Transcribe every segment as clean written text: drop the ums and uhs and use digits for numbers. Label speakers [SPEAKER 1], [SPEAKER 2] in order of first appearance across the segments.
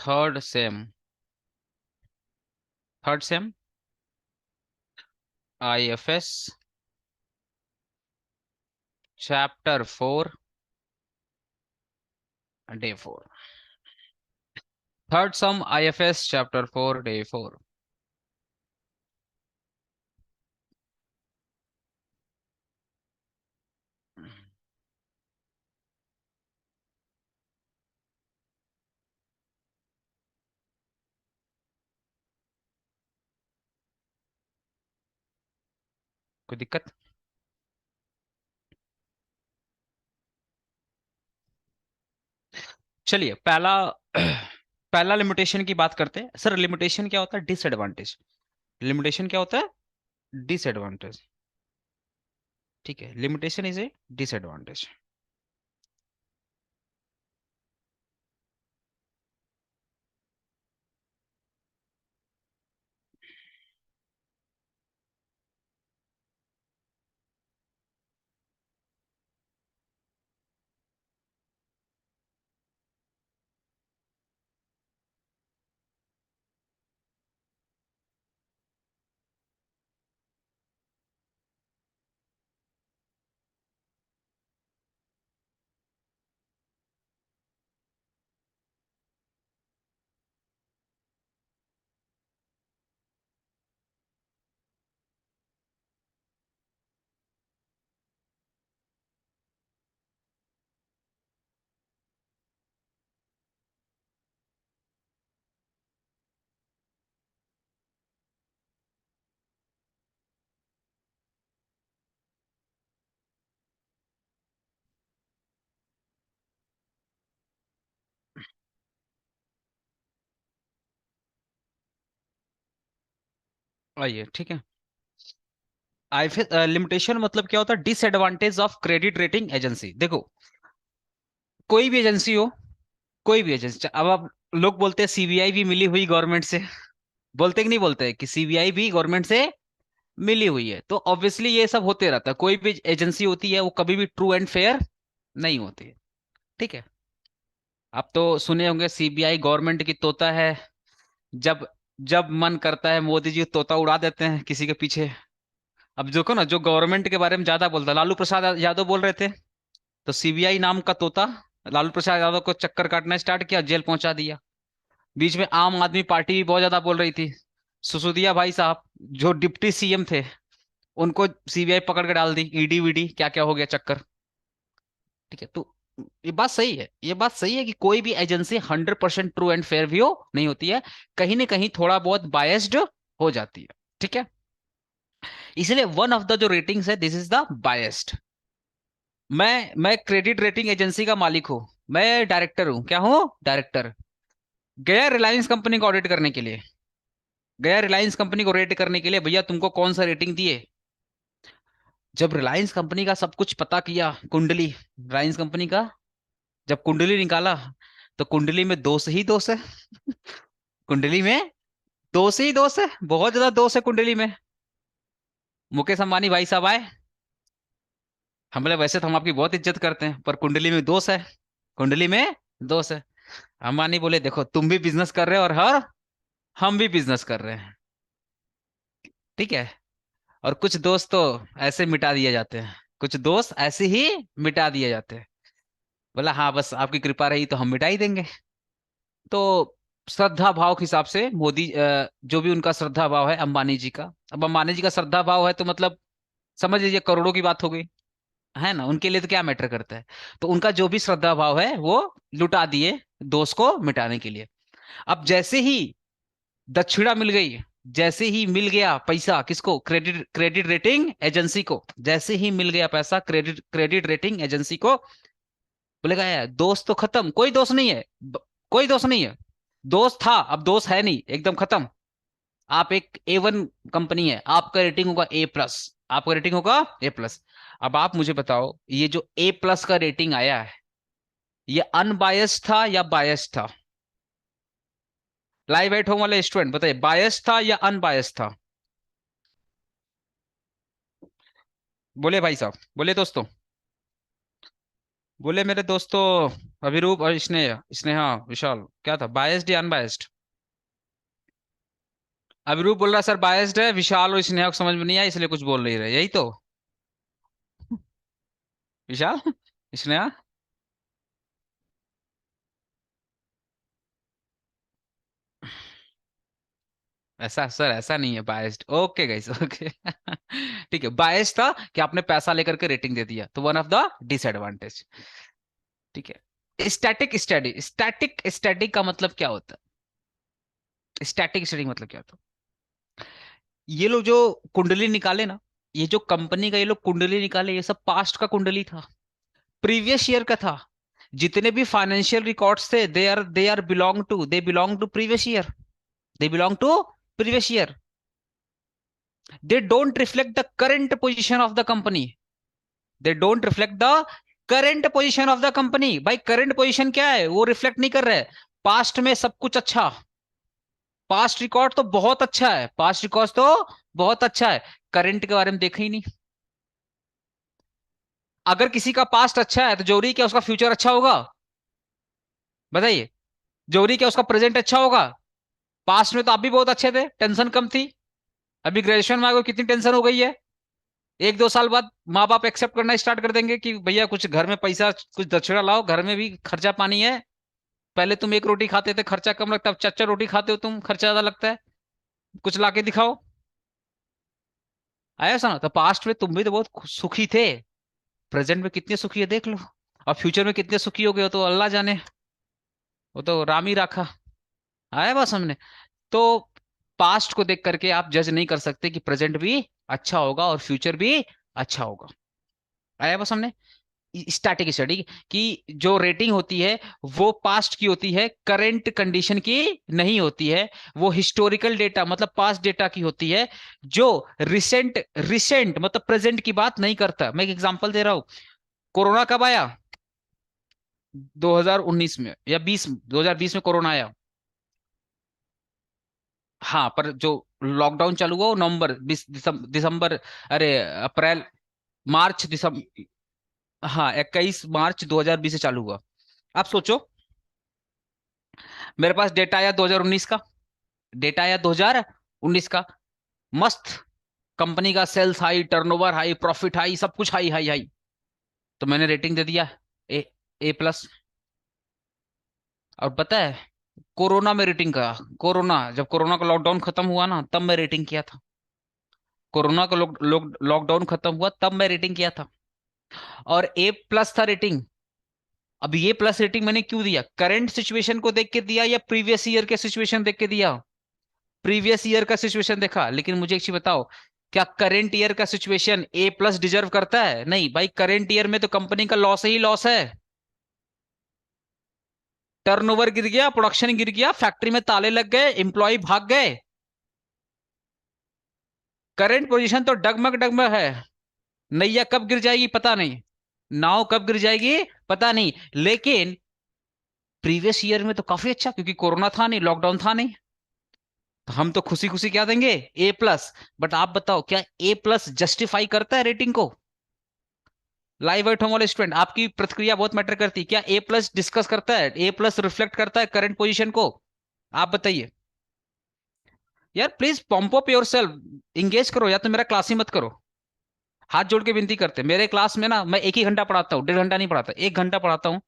[SPEAKER 1] Third same. Third same IFS chapter 4 day 4। Third सम IFS chapter 4 day 4। कोई दिक्कत? चलिए पहला पहला लिमिटेशन की बात करते हैं। सर लिमिटेशन क्या होता है? डिसएडवांटेज। लिमिटेशन क्या होता है? डिसएडवांटेज। ठीक है, लिमिटेशन इज ए डिसएडवांटेज। आइए ठीक है। आई लिमिटेशन मतलब क्या होता है? Disadvantage of credit rating agency. देखो, कोई भी एजेंसी हो, कोई भी एजेंसी, अब आप लोग बोलते हैं सीबीआई भी मिली हुई गवर्नमेंट से, बोलते कि नहीं बोलते कि सीबीआई भी गवर्नमेंट से मिली हुई है? तो ऑब्वियसली ये सब होते रहता है। कोई भी एजेंसी होती है वो कभी भी ट्रू एंड फेयर नहीं होती है। ठीक है। आप तो सुने होंगे सीबीआई गवर्नमेंट की तोता है। जब जब मन करता है मोदी जी तोता उड़ा देते हैं किसी के पीछे। अब जो को ना, जो गवर्नमेंट के बारे में ज्यादा बोलता है, लालू प्रसाद यादव बोल रहे थे, तो सीबीआई नाम का तोता लालू प्रसाद यादव को चक्कर काटना स्टार्ट किया, जेल पहुंचा दिया। बीच में आम आदमी पार्टी भी बहुत ज्यादा बोल रही थी। सुसुदिया भाई साहब जो डिप्टी सीएम थे, उनको सीबीआई पकड़ के डाल दी, ईडी वीडी क्या क्या हो गया चक्कर। ठीक है। तो ये बात सही है, ये बात सही है कि कोई भी agency 100% true and fair view नहीं होती है। कहीं ना कहीं थोड़ा बहुत बायस्ड हो जाती है। ठीक है। इसलिए वन ऑफ द जो रेटिंग्स है, दिस इज द बायस्ड। मैं क्रेडिट रेटिंग एजेंसी का मालिक हूं। मैं डायरेक्टर हूं। क्या हूं? डायरेक्टर। गया रिलायंस कंपनी को ऑडिट करने के लिए, गया रिलायंस कंपनी को रेट करने के लिए, भैया तुमको कौन सा रेटिंग दिए। जब रिलायंस कंपनी का सब कुछ पता किया, कुंडली रिलायंस कंपनी का जब कुंडली निकाला, तो कुंडली में दोष ही दोष है। कुंडली में दोष ही दोष है, बहुत ज्यादा दोष है कुंडली में। मुकेश अंबानी भाई साहब आए, हम बोले वैसे तो हम आपकी बहुत इज्जत करते हैं पर कुंडली में दोष है, कुंडली में दोष है। अंबानी बोले देखो तुम भी बिजनेस कर रहे हो और हर हम भी बिजनेस कर रहे हैं। ठीक है। और कुछ दोस्त तो ऐसे मिटा दिए जाते हैं, कुछ दोस्त ऐसे ही मिटा दिए जाते हैं। बोला हाँ बस आपकी कृपा रही तो हम मिटा ही देंगे। तो श्रद्धा भाव के हिसाब से मोदी जो भी उनका श्रद्धा भाव है अंबानी जी का, अब अंबानी जी का श्रद्धा भाव है तो मतलब समझ लीजिए करोड़ों की बात हो गई, है ना? उनके लिए तो क्या मैटर करता है। तो उनका जो भी श्रद्धा भाव है वो लुटा दिए दोस्त को मिटाने के लिए। अब जैसे ही दक्षिणा मिल गई, जैसे ही मिल गया पैसा किसको? क्रेडिट क्रेडिट रेटिंग एजेंसी को। जैसे ही मिल गया पैसा क्रेडिट क्रेडिट रेटिंग एजेंसी को, बोलेगा यार दोस्त तो खत्म, कोई दोस्त नहीं है, कोई दोस्त नहीं है। दोस्त था अब दोस्त है नहीं, एकदम खत्म। आप एक A1 कंपनी है, आपका रेटिंग होगा A+, आपका रेटिंग होगा A+। अब आप मुझे बताओ ये जो A+ का रेटिंग आया है, ये अनबायस्ड था या बायस्ड था? लाइव एट होम वाले स्टूडेंट बताइए, बायस्ड था या अनबायस्ड था? बोले भाई साहब, बोले दोस्तों। बोले मेरे दोस्तों अभिरूप और स्नेहा विशाल, क्या था, बायस्ड या अनबायस्ड? अभिरूप बोल रहा सर बायस्ड है, विशाल और स्नेहा को समझ में नहीं आया इसलिए कुछ बोल नहीं रहे, यही तो। विशाल, स्नेहा। ऐसा सर, ऐसा नहीं है बायस्ड, ओके गाइस, ओके। ठीक है, बायस्ड था कि आपने पैसा लेकर के रेटिंग दे दिया, तो वन ऑफ द डिसएडवांटेज। ठीक है, स्टैटिक स्टडी का मतलब क्या होता है? स्टैटिक स्टडी मतलब क्या होता है? ये लोग जो कुंडली निकाले ना, ये जो कंपनी का ये लोग कुंडली निकाले, ये सब पास्ट का कुंडली था, प्रीवियस ईयर का था। जितने भी फाइनेंशियल रिकॉर्ड्स थे, they belong to previous year, they belong to previous year. They don't reflect the current position of the company, they don't reflect the current position of the company. भाई current position क्या है, वो reflect नहीं कर रहा है। Past में सब कुछ अच्छा, पास्ट रिकॉर्ड तो बहुत अच्छा है, पास्ट रिकॉर्ड तो बहुत अच्छा है, करंट के बारे में देखा ही नहीं। अगर किसी का पास्ट अच्छा है तो जरूरी क्या उसका फ्यूचर अच्छा होगा? बताइए, जरूरी क्या उसका प्रेजेंट अच्छा होगा? पास्ट में तो आप भी बहुत अच्छे थे, टेंशन कम थी। अभी ग्रेजुएशन में आगे कितनी टेंशन हो गई है। एक दो साल बाद माँ बाप एक्सेप्ट करना स्टार्ट कर देंगे कि भैया कुछ घर में पैसा, कुछ दक्षिणा लाओ, घर में भी खर्चा पानी है। पहले तुम एक रोटी खाते थे खर्चा कम लगता, अब चार चार रोटी खाते हो तुम, खर्चा ज्यादा लगता है, कुछ ला के दिखाओ। आया सुना, तो पास्ट में तुम भी तो बहुत सुखी थे, प्रेजेंट में कितने सुखी है देख लो, और फ्यूचर में कितने सुखी हो गए हो तो अल्लाह जाने, वो तो राम ही राखा। आया बात समझने? तो पास्ट को देख करके आप जज नहीं कर सकते कि प्रेजेंट भी अच्छा होगा और फ्यूचर भी अच्छा होगा। आया बात समझने? स्टैटिक स्टडी की जो रेटिंग होती है वो पास्ट की होती है, करंट कंडीशन की नहीं होती है। वो हिस्टोरिकल डेटा मतलब पास्ट डेटा की होती है, जो रिसेंट रिसेंट मतलब प्रेजेंट की बात नहीं करता। मैं एक एग्जांपल दे रहा हूं, कोरोना कब आया? 2019 में या 20, 2020 में कोरोना आया। हाँ, पर जो लॉकडाउन चालू हुआ वो नवंबर 20 दिसंबर, अरे अप्रैल, मार्च दिसंबर, हाँ 21 मार्च 2020 से चालू हुआ। आप सोचो, मेरे पास डेटा आया 2019 का, डेटा आया 2019 का, मस्त, कंपनी का sales high, turnover high, profit high, सब कुछ हाई हाई हाई। तो मैंने रेटिंग दे दिया ए, A+। और पता है, कोरोना में रेटिंग का, कोरोना जब कोरोना का लॉकडाउन खत्म हुआ ना तब मैं रेटिंग किया था। कोरोना का लॉकडाउन खत्म हुआ तब मैं रेटिंग किया था, और A+ था रेटिंग। अब ये प्लस रेटिंग मैंने क्यों दिया? करंट सिचुएशन को देख के दिया या प्रीवियस ईयर के सिचुएशन देख के दिया? प्रीवियस ईयर का सिचुएशन देखा। लेकिन मुझे एक चीज बताओ, क्या करंट ईयर का सिचुएशन A+ डिजर्व करता है? नहीं भाई, करंट ईयर में तो कंपनी का लॉस ही लॉस है। टर्नओवर गिर गया, प्रोडक्शन गिर गया, फैक्ट्री में ताले लग गए, एम्प्लॉय भाग गए, करंट पोजीशन तो डगमग डगमग है। नैया कब गिर जाएगी पता नहीं, नाव कब गिर जाएगी पता नहीं। लेकिन प्रीवियस ईयर में तो काफी अच्छा, क्योंकि कोरोना था नहीं, लॉकडाउन था नहीं, तो हम तो खुशी खुशी क्या देंगे, A+। बट आप बताओ, क्या A+ जस्टिफाई करता है रेटिंग को? लाइव एट होम वाले स्टूडेंट, आपकी प्रतिक्रिया बहुत मैटर करती है। क्या A+ डिस्कस करता है, A+ रिफ्लेक्ट करता है करंट पोजीशन को? आप बताइए यार, please pump up your self, engage करो, या तो मेरा क्लास ही मत करो। हाथ जोड़ के विनती करते हैं, मेरे क्लास में ना मैं एक ही घंटा पढ़ाता हूँ, 1.5 घंटा नहीं पढ़ाता, 1 घंटा पढ़ाता हूँ,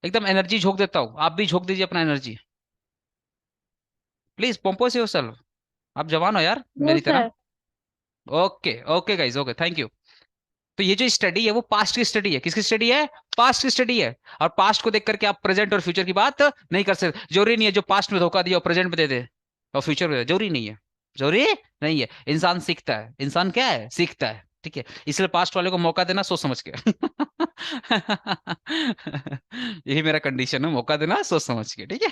[SPEAKER 1] एकदम एनर्जी झोंक देता हूँ। आप भी झोंक दीजिए अपना एनर्जी, प्लीज पंपोज योर सेल्फ। आप जवान हो यार
[SPEAKER 2] नो
[SPEAKER 1] मेरी तरह।
[SPEAKER 2] Sir.
[SPEAKER 1] Okay okay guys, okay, thank you. तो ये जो स्टडी है वो पास्ट की स्टडी है, किसकी स्टडी है? पास्ट की स्टडी है। और पास्ट को देख करके आप प्रेजेंट और फ्यूचर की बात नहीं कर सकते। जरूरी नहीं है जो पास्ट में धोखा दिया और प्रेजेंट में दे दे और फ्यूचर में दे दे, जरूरी नहीं है, जरूरी नहीं है। इंसान सीखता है, इंसान क्या है, सीखता है, ठीक है। इसलिए पास्ट वाले को मौका देना सोच समझ के। यही मेरा कंडीशन है, मौका देना सोच समझ के, ठीक है।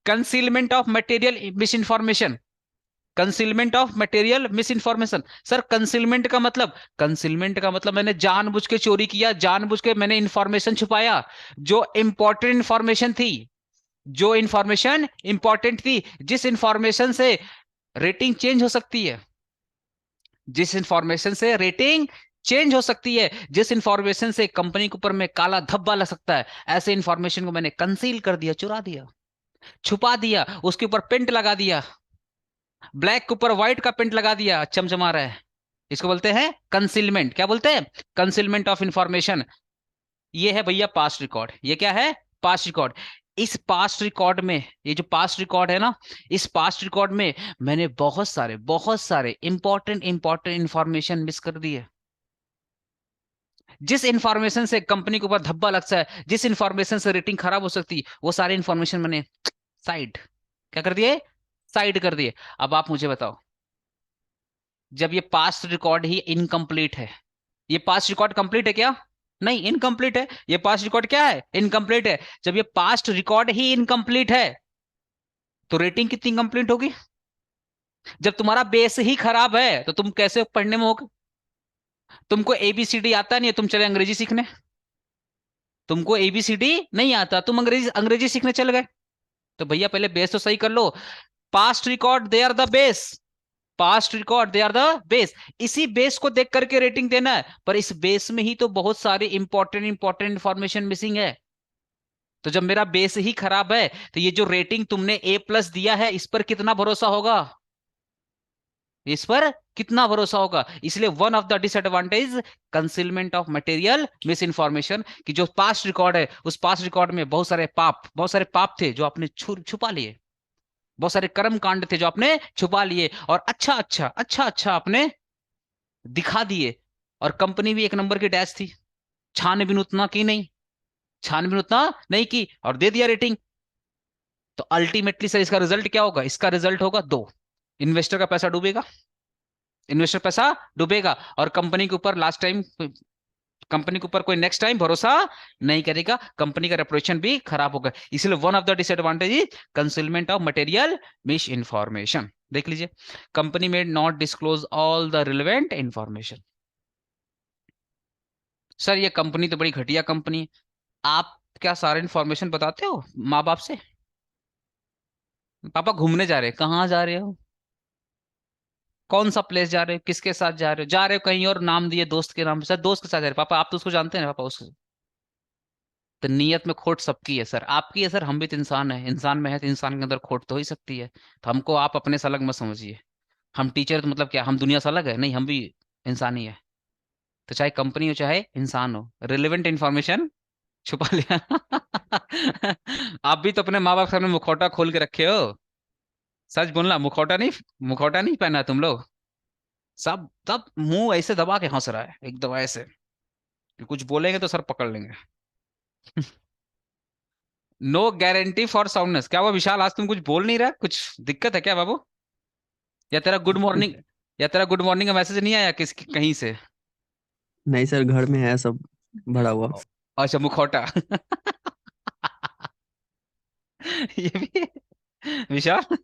[SPEAKER 1] Concealment of material miss information, concealment of material miss information. Sir concealment का मतलब मैंने जानबूझ के चोरी किया, जानबूझ के मैंने इंफॉर्मेशन छुपाया, जो इंपॉर्टेंट इंफॉर्मेशन थी, जो इंफॉर्मेशन इंपॉर्टेंट थी, जिस इंफॉर्मेशन से रेटिंग चेंज हो सकती है, जिस इंफॉर्मेशन से रेटिंग चेंज हो सकती है। जिस इंफॉर्मेशन से कंपनी के ऊपर में काला धब्बा लग सकता है, ऐसे इंफॉर्मेशन को मैंने कंसील कर दिया, चुरा दिया, छुपा दिया, उसके ऊपर पेंट लगा दिया, ब्लैक के ऊपर व्हाइट का पेंट लगा दिया, चमचमा रहा है। इसको बोलते हैं कंसीलमेंट। क्या बोलते हैं? Concealment of information. ये है भैया पास्ट रिकॉर्ड। ये क्या है? Past record. इस पास्ट रिकॉर्ड में, ये जो पास्ट रिकॉर्ड है ना, इस पास्ट रिकॉर्ड में मैंने बहुत सारे इंपॉर्टेंट इंपॉर्टेंट इंफॉर्मेशन मिस कर दी है। जिस इंफॉर्मेशन से कंपनी के ऊपर धब्बा लगता है, जिस इंफॉर्मेशन से रेटिंग खराब हो सकती है, वो सारी इंफॉर्मेशन मैंने साइड, क्या कर दिए? साइड कर दिए। अब आप मुझे बताओ, जब ये पास्ट रिकॉर्ड ही इनकम्प्लीट है, ये पास्ट रिकॉर्ड कंप्लीट है क्या? नहीं, इनकम्प्लीट है। ये पास्ट रिकॉर्ड क्या है? इनकम्प्लीट है। जब ये पास्ट रिकॉर्ड ही इनकम्प्लीट है, तो रेटिंग कितनी कंप्लीट होगी? जब तुम्हारा बेस ही खराब है, तो तुम कैसे पढ़ने में होगे? तुमको एबीसीडी आता नहीं है, तुम चले अंग्रेजी सीखने। तुमको एबीसीडी नहीं आता, तुम अंग्रेजी अंग्रेजी सीखने चल गए। तो भैया पहले बेस तो सही कर लो। Past record they are the base. Past record they are the base. इसी बेस को देख करके रेटिंग देना है, पर इस बेस में ही तो बहुत सारी इंपॉर्टेंट इंपॉर्टेंट इंफॉर्मेशन मिसिंग है। तो जब मेरा बेस ही खराब है, तो ये जो रेटिंग तुमने ए प्लस दिया है, इस पर कितना भरोसा होगा? इस पर कितना भरोसा होगा? इसलिए one of the disadvantage concealment of material miss information, कि जो पास्ट रिकॉर्ड है, उस पास्ट रिकॉर्ड में बहुत सारे पाप थे जो आपने छुपा लिए। बहुत सारे कर्म कांड थे जो आपने छुपा लिए, और अच्छा आपने दिखा दिए। और कंपनी भी एक नंबर की डैश थी, छानबीन उतना की नहीं, छानबीन उतना नहीं की, और दे दिया रेटिंग। तो अल्टीमेटली सर इसका रिजल्ट क्या होगा? इसका रिजल्ट होगा दो, इन्वेस्टर का पैसा डूबेगा, इन्वेस्टर पैसा डूबेगा, और कंपनी के ऊपर लास्ट टाइम, कंपनी के ऊपर कोई नेक्स्ट टाइम भरोसा नहीं करेगा, कंपनी का रेपुटेशन भी खराब होगा। इसलिए one of the disadvantage is concealment of material miss information. देख लीजिए, कंपनी में not disclose all the relevant information. Sir ये कंपनी तो बड़ी घटिया कंपनी है। आप क्या सारा इंफॉर्मेशन बताते हो माँ बाप से? पापा घूमने जा रहे हैं, कहाँ जा रहे हो? कौन सा प्लेस जा रहे हो? किसके साथ जा रहे हो? जा रहे हो कहीं और, नाम दिए दोस्त के नाम पे, सर दोस्त के साथ जा रहे हो। पापा आप तो उसको जानते हैं ना, पापा उसको। तो नियत में खोट सबकी है सर, आपकी है सर, हम भी तो इंसान है, इंसान में है तो इंसान के अंदर खोट तो हो ही सकती है। तो हमको आप अपने से अलग मत समझिए। हम टीचर तो मतलब क्या, हम दुनिया से अलग है? नहीं, हम भी इंसान ही है। तो चाहे कंपनी हो चाहे इंसान हो, रिलेवेंट इंफॉर्मेशन छुपा लिया। आप भी तो अपने माँ बाप के सामने मुखौटा खोल के रखे हो। सच बोलना, मुखौटा नहीं, मुखौटा नहीं पहना है तुम लोग। सब सब मुंह ऐसे दबा के हंस रहा है, एकदम ऐसे कि कुछ बोलेंगे तो सर पकड़ लेंगे। No guarantee for soundness. क्या हुआ विशाल, आज तुम कुछ बोल नहीं रहा? कुछ दिक्कत है क्या बाबू? या तेरा गुड मॉर्निंग, या तेरा गुड मॉर्निंग का मैसेज नहीं आया किस कहीं से?
[SPEAKER 2] नहीं सर, घर में है सब भरा हुआ।
[SPEAKER 1] अच्छा, मुखौटा। ये भी विशाल,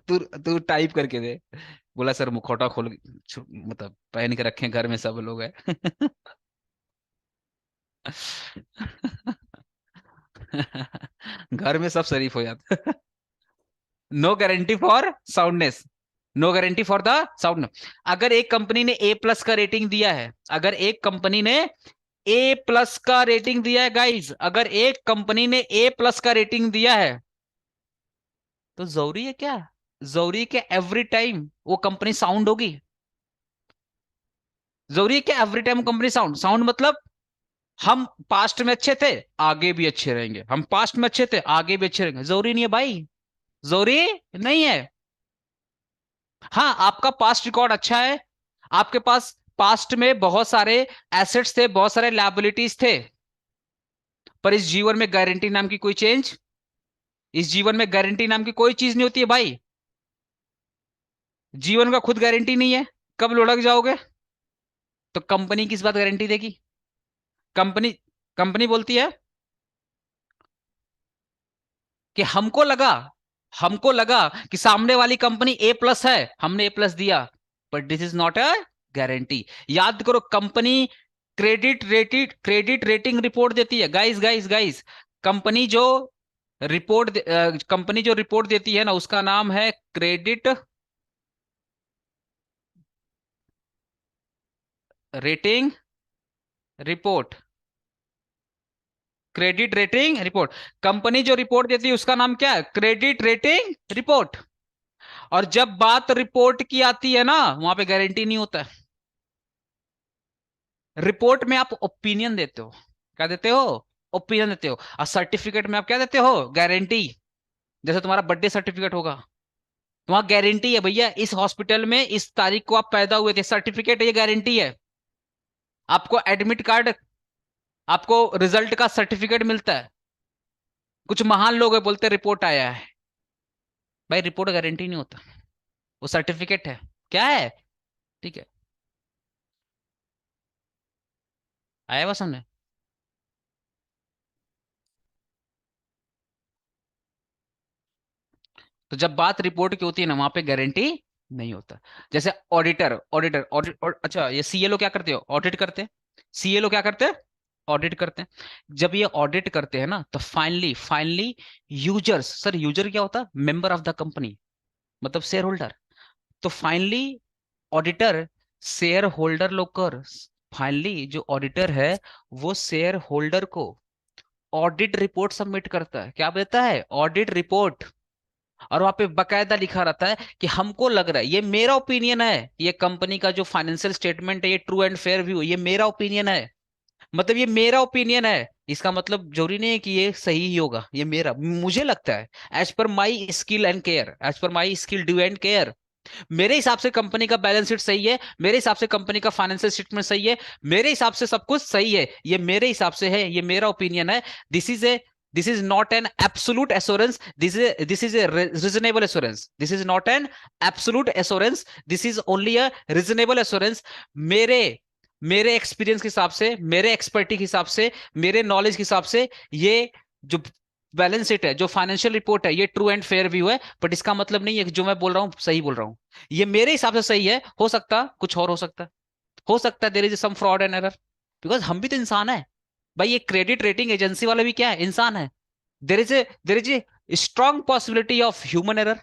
[SPEAKER 1] तू तू टाइप करके दे। बोला सर मुखौटा मतलब पहन के रखे घर में सब लोग है। घर में सब शरीफ हो जाते। No guarantee for soundness, no guarantee for the sound. अगर एक कंपनी ने ए प्लस का रेटिंग दिया है, अगर एक कंपनी ने ए प्लस का रेटिंग दिया है गाइस, अगर एक कंपनी ने ए प्लस का रेटिंग दिया है, तो जरूरी है क्या, जरूरी है क्या एवरी टाइम वो कंपनी साउंड होगी? जरूरी है क्या every time company sound? Sound मतलब हम पास्ट में अच्छे थे, आगे भी अच्छे रहेंगे, हम पास्ट में अच्छे थे, आगे भी अच्छे रहेंगे, जरूरी नहीं है भाई, जरूरी नहीं है। हाँ, आपका पास्ट रिकॉर्ड अच्छा है, आपके पास पास्ट में बहुत सारे एसेट्स थे, बहुत सारे लायबिलिटीज थे, पर इस जीवन में गारंटी नाम की कोई चेंज, इस जीवन में गारंटी नाम की कोई चीज नहीं होती है भाई। जीवन का खुद गारंटी नहीं है, कब लुढ़क जाओगे? तो कंपनी किस बात गारंटी देगी? कंपनी, कंपनी बोलती है कि हमको लगा कि सामने वाली कंपनी ए प्लस है, हमने ए प्लस दिया, but this is not a guarantee. याद करो, कंपनी क्रेडिट रेटिंग रिपोर्ट देती है, गाइस गाइस गाइस। कंपनी जो कंपनी जो रिपोर्ट देती है ना, उसका नाम है credit rating report, credit rating report. Company जो रिपोर्ट देती है उसका नाम क्या है? Credit rating report. और जब बात रिपोर्ट की आती है ना, वहां पे गारंटी नहीं होता है। रिपोर्ट में आप ओपिनियन देते हो। क्या देते हो? ओपिनियन देते हो। और सर्टिफिकेट में आप क्या देते हो? गारंटी। जैसे तुम्हारा बर्थडे सर्टिफिकेट होगा, तो वहां गारंटी है भैया, इस हॉस्पिटल में इस तारीख को आप पैदा हुए थे, सर्टिफिकेट है, ये गारंटी है। आपको एडमिट कार्ड, आपको रिजल्ट का सर्टिफिकेट मिलता है। कुछ महान लोग है, बोलते रिपोर्ट आया है। भाई रिपोर्ट गारंटी नहीं होता, वो सर्टिफिकेट है। क्या है? ठीक है। आया बस हमने। तो जब बात रिपोर्ट की होती है ना, वहां पे गारंटी नहीं होता। जैसे ऑडिटर, अच्छा, ये सीएलओ क्या करते हो? ऑडिट करते हैं। सीएलओ क्या करते हैं? ऑडिट करते हैं। जब ये ऑडिट करते हैं ना, तो finally finally users, sir user क्या होता है? मेंबर ऑफ द कंपनी, मतलब शेयर होल्डर। तो फाइनली ऑडिटर शेयर होल्डर लोग कर, फाइनली जो ऑडिटर है वो शेयर होल्डर को ऑडिट रिपोर्ट सबमिट करता है। क्या देता है? Audit report. और वहां पे बकायदा लिखा रहता है कि हमको लग रहा है, ये मेरा ओपिनियन है, ये कंपनी का जो फाइनेंशियल स्टेटमेंट है ये ट्रू एंड फेयर व्यू, ये मेरा ओपिनियन है। मतलब ये मेरा ओपिनियन है, इसका मतलब जरूरी नहीं है कि ये सही ही होगा, ये मेरा, मुझे लगता है, as per my skill and care, as per my skill due and care. मेरे हिसाब से कंपनी का बैलेंस शीट सही है, मेरे हिसाब से कंपनी का फाइनेंशियल स्टेटमेंट सही है, मेरे हिसाब से सब कुछ सही है, ये मेरे हिसाब से है, ये मेरा ओपिनियन है। This is a, this is not an absolute assurance, this is a reasonable assurance, this is not an absolute assurance, this is only a reasonable assurance. मेरे मेरे एक्सपीरियंस के हिसाब से, मेरे एक्सपर्टी के हिसाब से, मेरे नॉलेज के हिसाब से, ये जो बैलेंस शीट है, जो फाइनेंशियल रिपोर्ट है, ये ट्रू एंड फेयर व्यू है। बट इसका मतलब नहीं है कि जो मैं बोल रहा हूँ सही बोल रहा हूँ। ये मेरे हिसाब से सही है, हो सकता कुछ और हो सकता है, हो सकता है there is some fraud and error, because हम भी तो इंसान है। भाई ये क्रेडिट रेटिंग एजेंसी वाले भी क्या है? इंसान है। देर is a strong possibility of human error,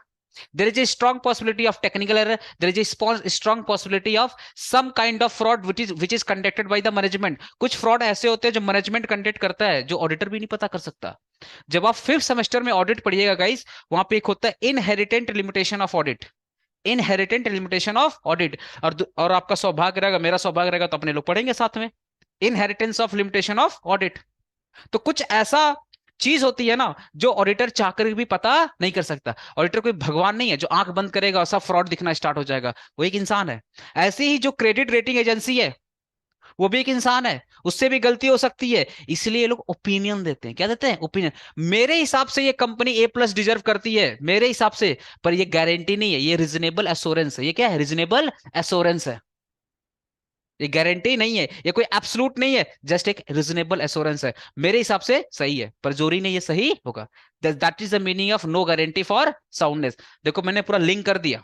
[SPEAKER 1] there is a strong possibility of technical error, there is a strong possibility of some kind of fraud which is conducted by the management। कुछ fraud ऐसे होते हैं जो management conduct करता है, जो auditor भी नहीं पता कर सकता। जब आप फिफ्थ सेमेस्टर में ऑडिट पढ़िएगा गाइस, वहां पे एक होता है inherent limitation of audit, inherent limitation of audit. और आपका सौभाग्य रहेगा, मेरा सौभाग्य रहेगा, तो अपने लोग पढ़ेंगे साथ में, inheritance of limitation of audit. तो कुछ ऐसा चीज होती है ना, जो ऑडिटर चाहकर भी पता नहीं कर सकता। ऑडिटर कोई भगवान नहीं है जो आंख बंद करेगा और सब फ्रॉड दिखना स्टार्ट हो जाएगा, वो एक इंसान है। ऐसे ही जो क्रेडिट रेटिंग एजेंसी है, वो भी एक इंसान है, उससे भी गलती हो सकती है। इसलिए ये लोग ओपिनियन देते हैं। क्या देते हैं? ओपिनियन। मेरे हिसाब से ये कंपनी ए प्लस डिजर्व करती है, मेरे हिसाब से। पर ये गारंटी नहीं है, ये रीजनेबल एश्योरेंस है। ये क्या है? रीजनेबल एश्योरेंस है। ये गारंटी नहीं है, ये कोई एब्सोल्यूट नहीं है, जस्ट एक रीजनेबल एश्योरेंस है। मेरे हिसाब से सही है, पर जोरी नहीं, ये सही होगा। That is the meaning of no guarantee for soundness. देखो मैंने पूरा लिंक कर दिया,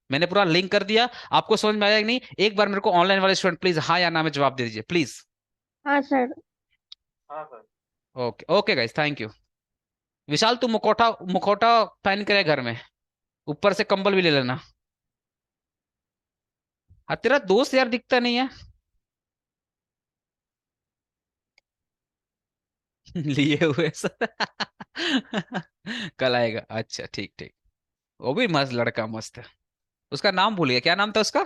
[SPEAKER 1] मैंने पूरा लिंक कर दिया। आपको समझ में आया कि नहीं? एक बार मेरे को ऑनलाइन वाले स्टूडेंट प्लीज हाँ या ना में जवाब दे दीजिए प्लीज।
[SPEAKER 3] हाँ सर।
[SPEAKER 1] Okay okay guys, thank you. Vishal तू मुखौटा, मुखौटा पहन कर है घर में, ऊपर से कंबल भी ले लेना। हाँ तेरा दोस्त यार दिखता नहीं है। लिए हुए सर। कल आएगा, अच्छा ठीक ठीक। वो भी मस्त लड़का, मस्त है। उसका नाम भूल गया, क्या नाम था उसका?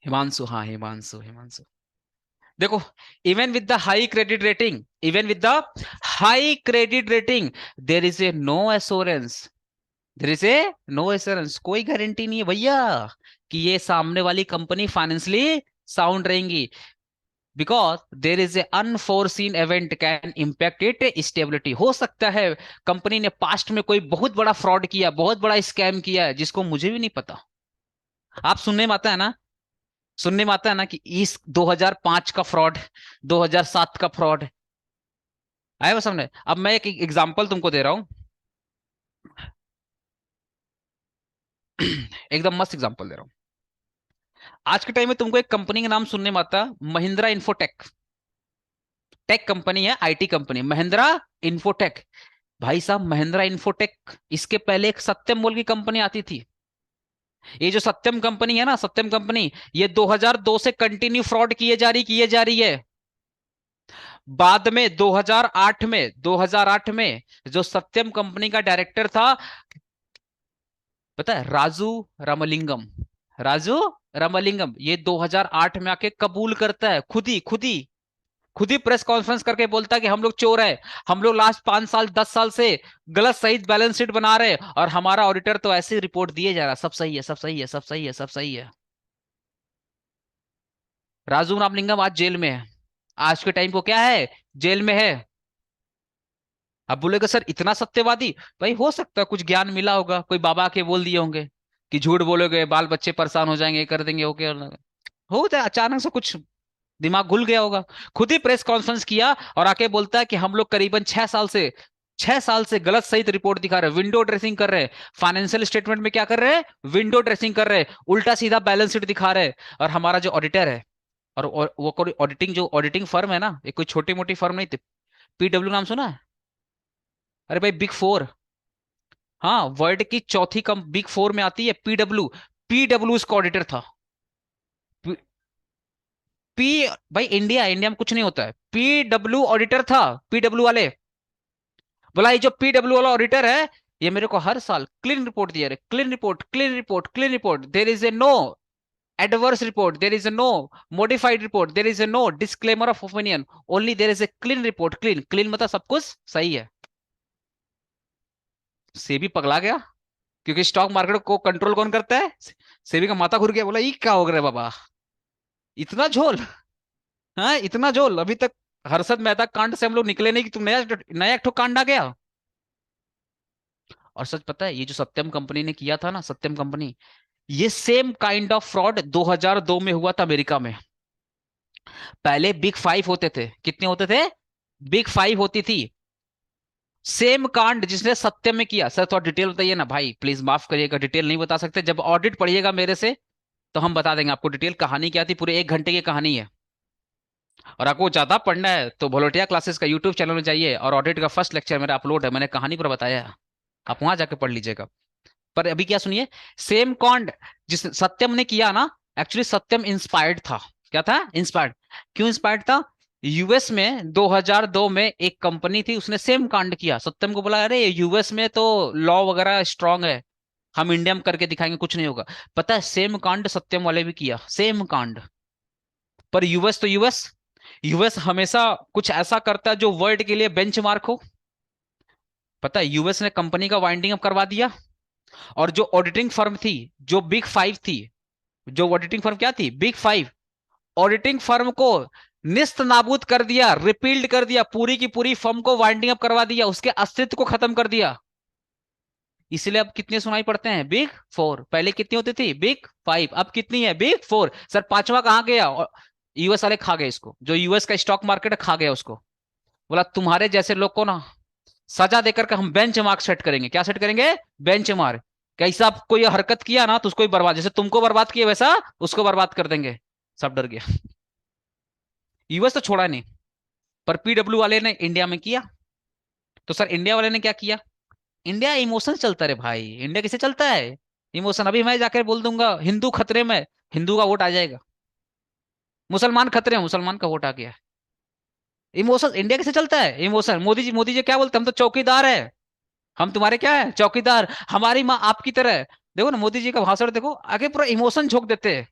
[SPEAKER 1] हिमांशु, हाँ हिमांशु, हिमांशु। देखो, even with the high credit rating, even with the high credit rating, there is a no assurance, there is a no assurance. कोई गारंटी नहीं है भैया कि ये सामने वाली कंपनी फाइनेंशियली साउंड रहेंगी, because there is a unforeseen event can impact it stability. हो सकता है कंपनी ने पास्ट में कोई बहुत बड़ा फ्रॉड किया, बहुत बड़ा स्कैम किया है, जिसको मुझे भी नहीं पता। आप सुनने में आता है ना, सुनने में आता है ना कि इस 2005 का फ्रॉड, 2007 का फ्रॉड आया वो सामने। अब मैं एक एग्जांपल तुमको दे रहा हूं। एकदम मस्त एग्जांपल दे रहा हूं। आज के टाइम में तुमको एक कंपनी का नाम सुनने में आता, महिंद्रा इन्फोटेक। टेक कंपनी है, आईटी कंपनी, महिंद्रा इन्फोटेक। भाई साहब महिंद्रा इन्फोटेक, इसके पहले एक सत्यम बोल की कंपनी आती थी। ये जो सत्यम कंपनी है ना, सत्यम कंपनी, ये 2002 से कंटिन्यू फ्रॉड किए जा रही है। बाद में 2008 में जो सत्यम कंपनी का डायरेक्टर था, पता है, राजू रामलिंगम। राजू रामलिंगम ये 2008 में आके कबूल करता है, खुद ही प्रेस कॉन्फ्रेंस करके बोलता है कि हम लोग चोर है, हम लोग लास्ट 5 साल 10 साल से गलत सही बैलेंस शीट बना रहे हैं, और हमारा ऑडिटर तो ऐसे रिपोर्ट दिए जा रहा, सब सही है, सब सही है, सब सही है, सब सही है। राजू रामलिंगम आज जेल में है। आज के टाइम को क्या है, जेल में है। अब बोलेगा सर इतना सत्यवादी, भाई हो सकता है कुछ ज्ञान मिला होगा, कोई बाबा के बोल दिए होंगे कि झूठ बोलोगे बाल बच्चे परेशान हो जाएंगे, ये कर देंगे, ओके। हो जाए अचानक से कुछ दिमाग घुल गया होगा। खुद ही प्रेस कॉन्फ्रेंस किया और आके बोलता है कि हम लोग करीबन 6 साल से गलत सही रिपोर्ट दिखा रहे हैं, विंडो ड्रेसिंग कर रहे हैं, फाइनेंशियल स्टेटमेंट में क्या कर रहे हैं, विंडो ड्रेसिंग कर रहे हैं, उल्टा सीधा बैलेंस शीट दिखा रहे हैं। और हमारा जो ऑडिटर है, और वो कोई ऑडिटिंग, जो ऑडिटिंग फर्म है ना, ये कोई छोटी मोटी फर्म नहीं थी। पीडब्ल्यू नाम सुना है? अरे भाई बिग फोर, हाँ वर्ल्ड की चौथी कम बिग फोर में आती है पीडब्ल्यू। पीडब्ल्यू इसका ऑडिटर था। पी, पी भाई इंडिया, इंडिया में कुछ नहीं होता है, पीडब्ल्यू ऑडिटर था, पीडब्ल्यू वाले। बोला ये जो पीडब्ल्यू वाला ऑडिटर है, ये मेरे को हर साल क्लीन रिपोर्ट दिया रहे, clean report, clean report, clean report, there is a no adverse report, there is a no modified report, there is a no disclaimer of opinion, only there is a clean report, clean clean मतलब सब कुछ सही है। सेबी पगला गया, क्योंकि stock market को control कौन करता है, सेबी का माथा घुर गया, बोला ये क्या हो गया बाबा, इतना झोल, हाँ इतना झोल, अभी तक हर्षद मेहता कांड से हम लोग निकले नहीं कि तुम नया नया एक ठो कांड आ गया। और सच पता है, ये जो सत्यम कंपनी ने किया था ना, सत्यम कंपनी, ये सेम काइंड ऑफ फ्रॉड 2002 में हुआ था अमेरिका में। पहले बिग फाइव होते थे, कितने होते थे, बिग फाइव होती थी। सेम कांड जिसने सत्यम में किया, सर थोड़ा डिटेल बताइए ना भाई, प्लीज माफ करिएगा, डिटेल नहीं बता सकते, जब ऑडिट पढ़िएगा मेरे से तो हम बता देंगे आपको डिटेल कहानी क्या थी, पूरे 1 घंटे की कहानी है। और आपको ज्यादा पढ़ना है तो भोलोटिया क्लासेस का यूट्यूब चैनल में जाइए, और ऑडिट का फर्स्ट लेक्चर मेरा अपलोड है, मैंने कहानी पर बताया है, आप वहां जाके पढ़ लीजिएगा। पर अभी क्या सुनिए, सेम कांड जिस सत्यम ने किया ना, एक्चुअली सत्यम इंस्पायर्ड था। क्या था, इंस्पायर्ड। क्यों इंस्पायर्ड था, यूएस में 2002 में एक कंपनी थी, उसने सेम कांड किया, सत्यम को बोला अरे यूएस में तो लॉ वगैरह स्ट्रांग है, हम इंडिया में करके दिखाएंगे कुछ नहीं होगा। पता है सेम कांड सत्यम वाले भी किया, सेम कांड। पर यूएस तो यूएस, यूएस हमेशा कुछ ऐसा करता है जो वर्ल्ड के लिए बेंचमार्क हो। पता है यूएस ने कंपनी का वाइंडिंग अप करवा दिया, और जो ऑडिटिंग फर्म थी, जो बिग फाइव थी, जो ऑडिटिंग फर्म क्या थी, बिग फाइव, ऑडिटिंग फर्म को निस्त नाबूद कर दिया, रिपील्ड कर दिया, पूरी की पूरी फर्म को वाइंडिंग अप करवा दिया, उसके अस्तित्व को खत्म कर दिया। इसलिए अब कितने सुनाई पड़ते हैं, बिग फोर, पहले कितनी होती थी, बिग फाइव, अब कितनी है, बिग फोर। सर पांचवा कहाँ गया, और यूएस वाले खा गए इसको, जो यूएस का स्टॉक मार्केट खा गया उसको। बोला तुम्हारे जैसे लोग को ना सजा देकर के हम बेंच मार्क सेट करेंगे, क्या सेट करेंगे, बेंच मार्क। कैसा कोई हरकत किया ना तो उसको ही बर्बाद, जैसे तुमको बर्बाद किया वैसा उसको बर्बाद कर देंगे। सब डर गया, यूएस तो छोड़ा नहीं, पर पीडब्ल्यू वाले ने इंडिया में किया। तो सर इंडिया वाले ने क्या किया, इंडिया इमोशन चलता रे भाई, इंडिया किसे चलता है, इमोशन। अभी मैं जाकर बोल दूंगा हिंदू खतरे में, हिंदू का वोट आ जाएगा, मुसलमान खतरे में, मुसलमान का वोट आ गया। इमोशन इंडिया कैसे चलता है, इमोशन। मोदी जी क्या बोलते हैं, हम तो चौकीदार है, हम तुम्हारे क्या है, चौकीदार, हमारी माँ आपकी तरह है। देखो ना मोदी जी का भाषण देखो, आगे पूरा इमोशन झोंक देते हैं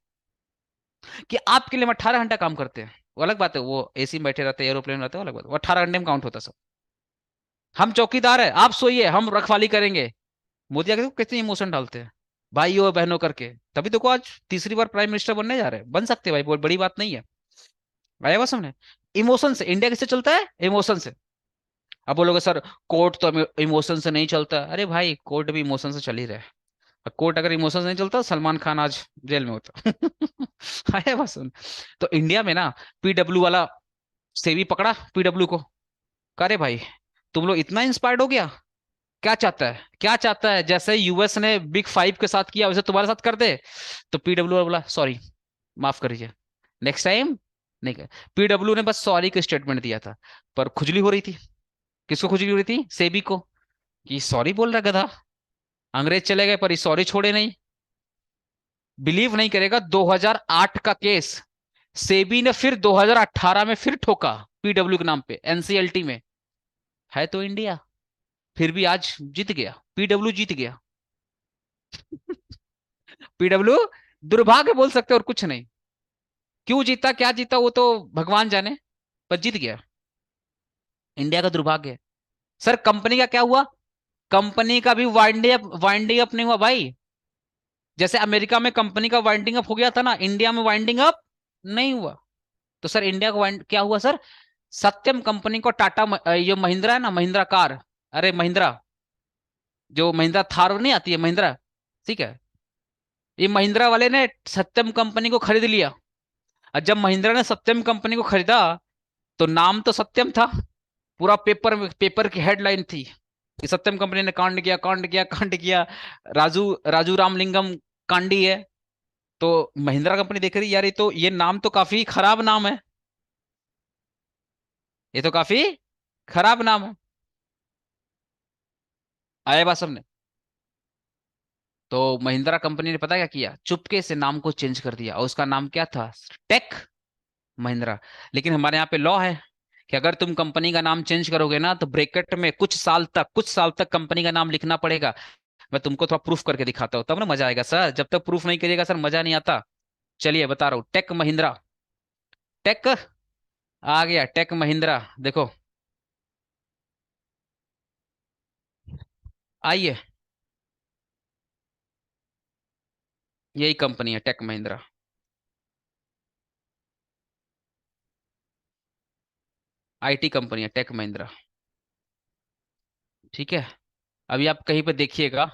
[SPEAKER 1] कि आपके लिए हम 18 घंटा काम करते हैं। वो अलग बात है, वो एसी में बैठे रहते हैं, एरोप्लेन में रहते हैं, वो अलग बात है, वो 18 घंटे में काउंट होता है सब। हम चौकीदार है, आप सोइए, हम रखवाली करेंगे। मोदी आगे देखो कितने इमोशन डालते हैं, भाइयों बहनों करके। तभी तो को आज तीसरी बार प्राइम मिनिस्टर बनने जा रहे हैं, बन सकते हैं भाई, बहुत बड़ी बात नहीं है। आया बात समझे, इमोशन से इंडिया कैसे चलता है, इमोशन से। अब बोलोगे सर कोर्ट तो इमोशन से नहीं चलता, अरे भाई कोर्ट भी इमोशन से चल ही रहा है। कोर्ट अगर इमोशन से नहीं चलता, सलमान खान आज जेल में होता। आया बात सुन। तो इंडिया में ना पीडब्ल्यू वाला सेबी पकड़ा पीडब्ल्यू को, अरे भाई तुम लोग इतना इंस्पायर्ड हो गया, क्या चाहता है, क्या चाहता है, जैसे यूएस ने बिग फाइव के साथ किया वैसे तुम्हारे साथ कर दे। तो पीडब्ल्यू बोला सॉरी, माफ करिए, नेक्स्ट टाइम नहीं कर। पीडब्ल्यू ने बस सॉरी का स्टेटमेंट दिया था, पर खुजली हो रही थी, किसको खुजली हो रही थी, सेबी को। कि सॉरी बोल रहा गधा। अंग्रेज चले गए पर ये सॉरी छोड़े नहीं। बिलीव नहीं करेगा, 2008 का केस सेबी ने फिर 2018 में फिर ठोका, पीडब्ल्यू के नाम पे, एनसीएलटी में। है तो इंडिया, फिर भी आज जीत गया, पीडब्ल्यू जीत गया। पीडब्ल्यू दुर्भाग्य बोल सकते और कुछ नहीं। क्यों जीता, क्या जीता, वो तो भगवान जाने, पर जीत गया। इंडिया का दुर्भाग्य है। सर कंपनी का क्या हुआ? कंपनी का भी वाइंडिंग अप नहीं हुआ भाई। जैसे अमेरिका में कंपनी का वाइंडिंग अप हो गया था ना, इंडिया में वाइंडिंग अप नहीं हुआ। तो सर इंडिया का क्या हुआ सर? सत्यम कंपनी को टाटा ये महिंद्रा है ना, महिंद्रा कार, अरे महिंद्रा, जो महिंद्रा थार नहीं आती है महिंद्रा, ठीक है, ये महिंद्रा वाले ने सत्यम कंपनी को खरीद लिया। और जब महिंद्रा ने सत्यम कंपनी को खरीदा, तो नाम तो सत्यम था, पूरा पेपर की हेडलाइन थी कि सत्यम कंपनी ने कांड किया, कांड किया, कांड किया, राजू राजू रामलिंगम कांडी है। तो महिंद्रा कंपनी देख रही यार, ये नाम तो काफी खराब नाम है, ये तो काफी खराब नाम है। आया बात सबने? तो महिंद्रा कंपनी ने पता क्या किया, चुपके से नाम को चेंज कर दिया, और उसका नाम क्या था? टेक महिंद्रा। लेकिन हमारे यहाँ पे लॉ है कि अगर तुम कंपनी का नाम चेंज करोगे ना, तो ब्रैकेट में कुछ साल तक कंपनी का नाम लिखना पड़ेगा। मैं तुमको थोड़ा प्रूफ करके दिखाता हूँ, तब ना मजा आएगा सर, जब तक प्रूफ नहीं करिएगा सर मजा नहीं आता। चलिए बता रहा हूँ, टेक महिंद्रा, टेक आ गया, टेक महिंद्रा, देखो, आइए, यही कंपनी है टेक महिंद्रा। आईटी कंपनी है टेक महिंद्रा, ठीक है। अभी आप कहीं पे देखिएगा,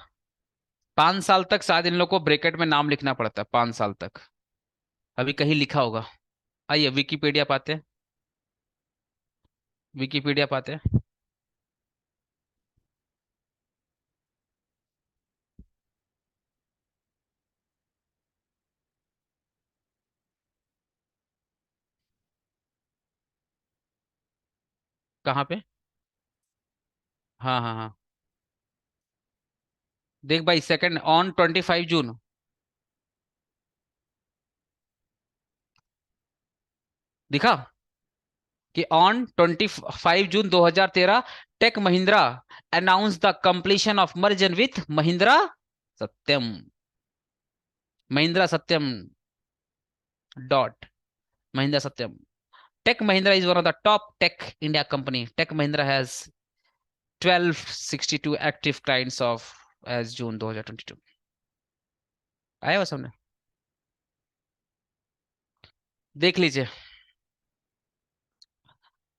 [SPEAKER 1] 5 साल तक शायद इन लोग को ब्रैकेट में नाम लिखना पड़ता है, 5 साल तक। अभी कहीं लिखा होगा, आइए विकिपीडिया पाते हैं, विकिपीडिया पाते हैं। कहाँ पे? हाँ हाँ हाँ, देख भाई, सेकंड ऑन 25 जून, दिखा कि on 25 June 2013, Tech Mahindra announce the completion of merger with Mahindra Satyam, Mahindra Satyam dot Mahindra Satyam. Tech Mahindra is one of the top tech India company. Tech Mahindra has 1262 active clients of as June 2022। आया वो सामने, देख लीजिए।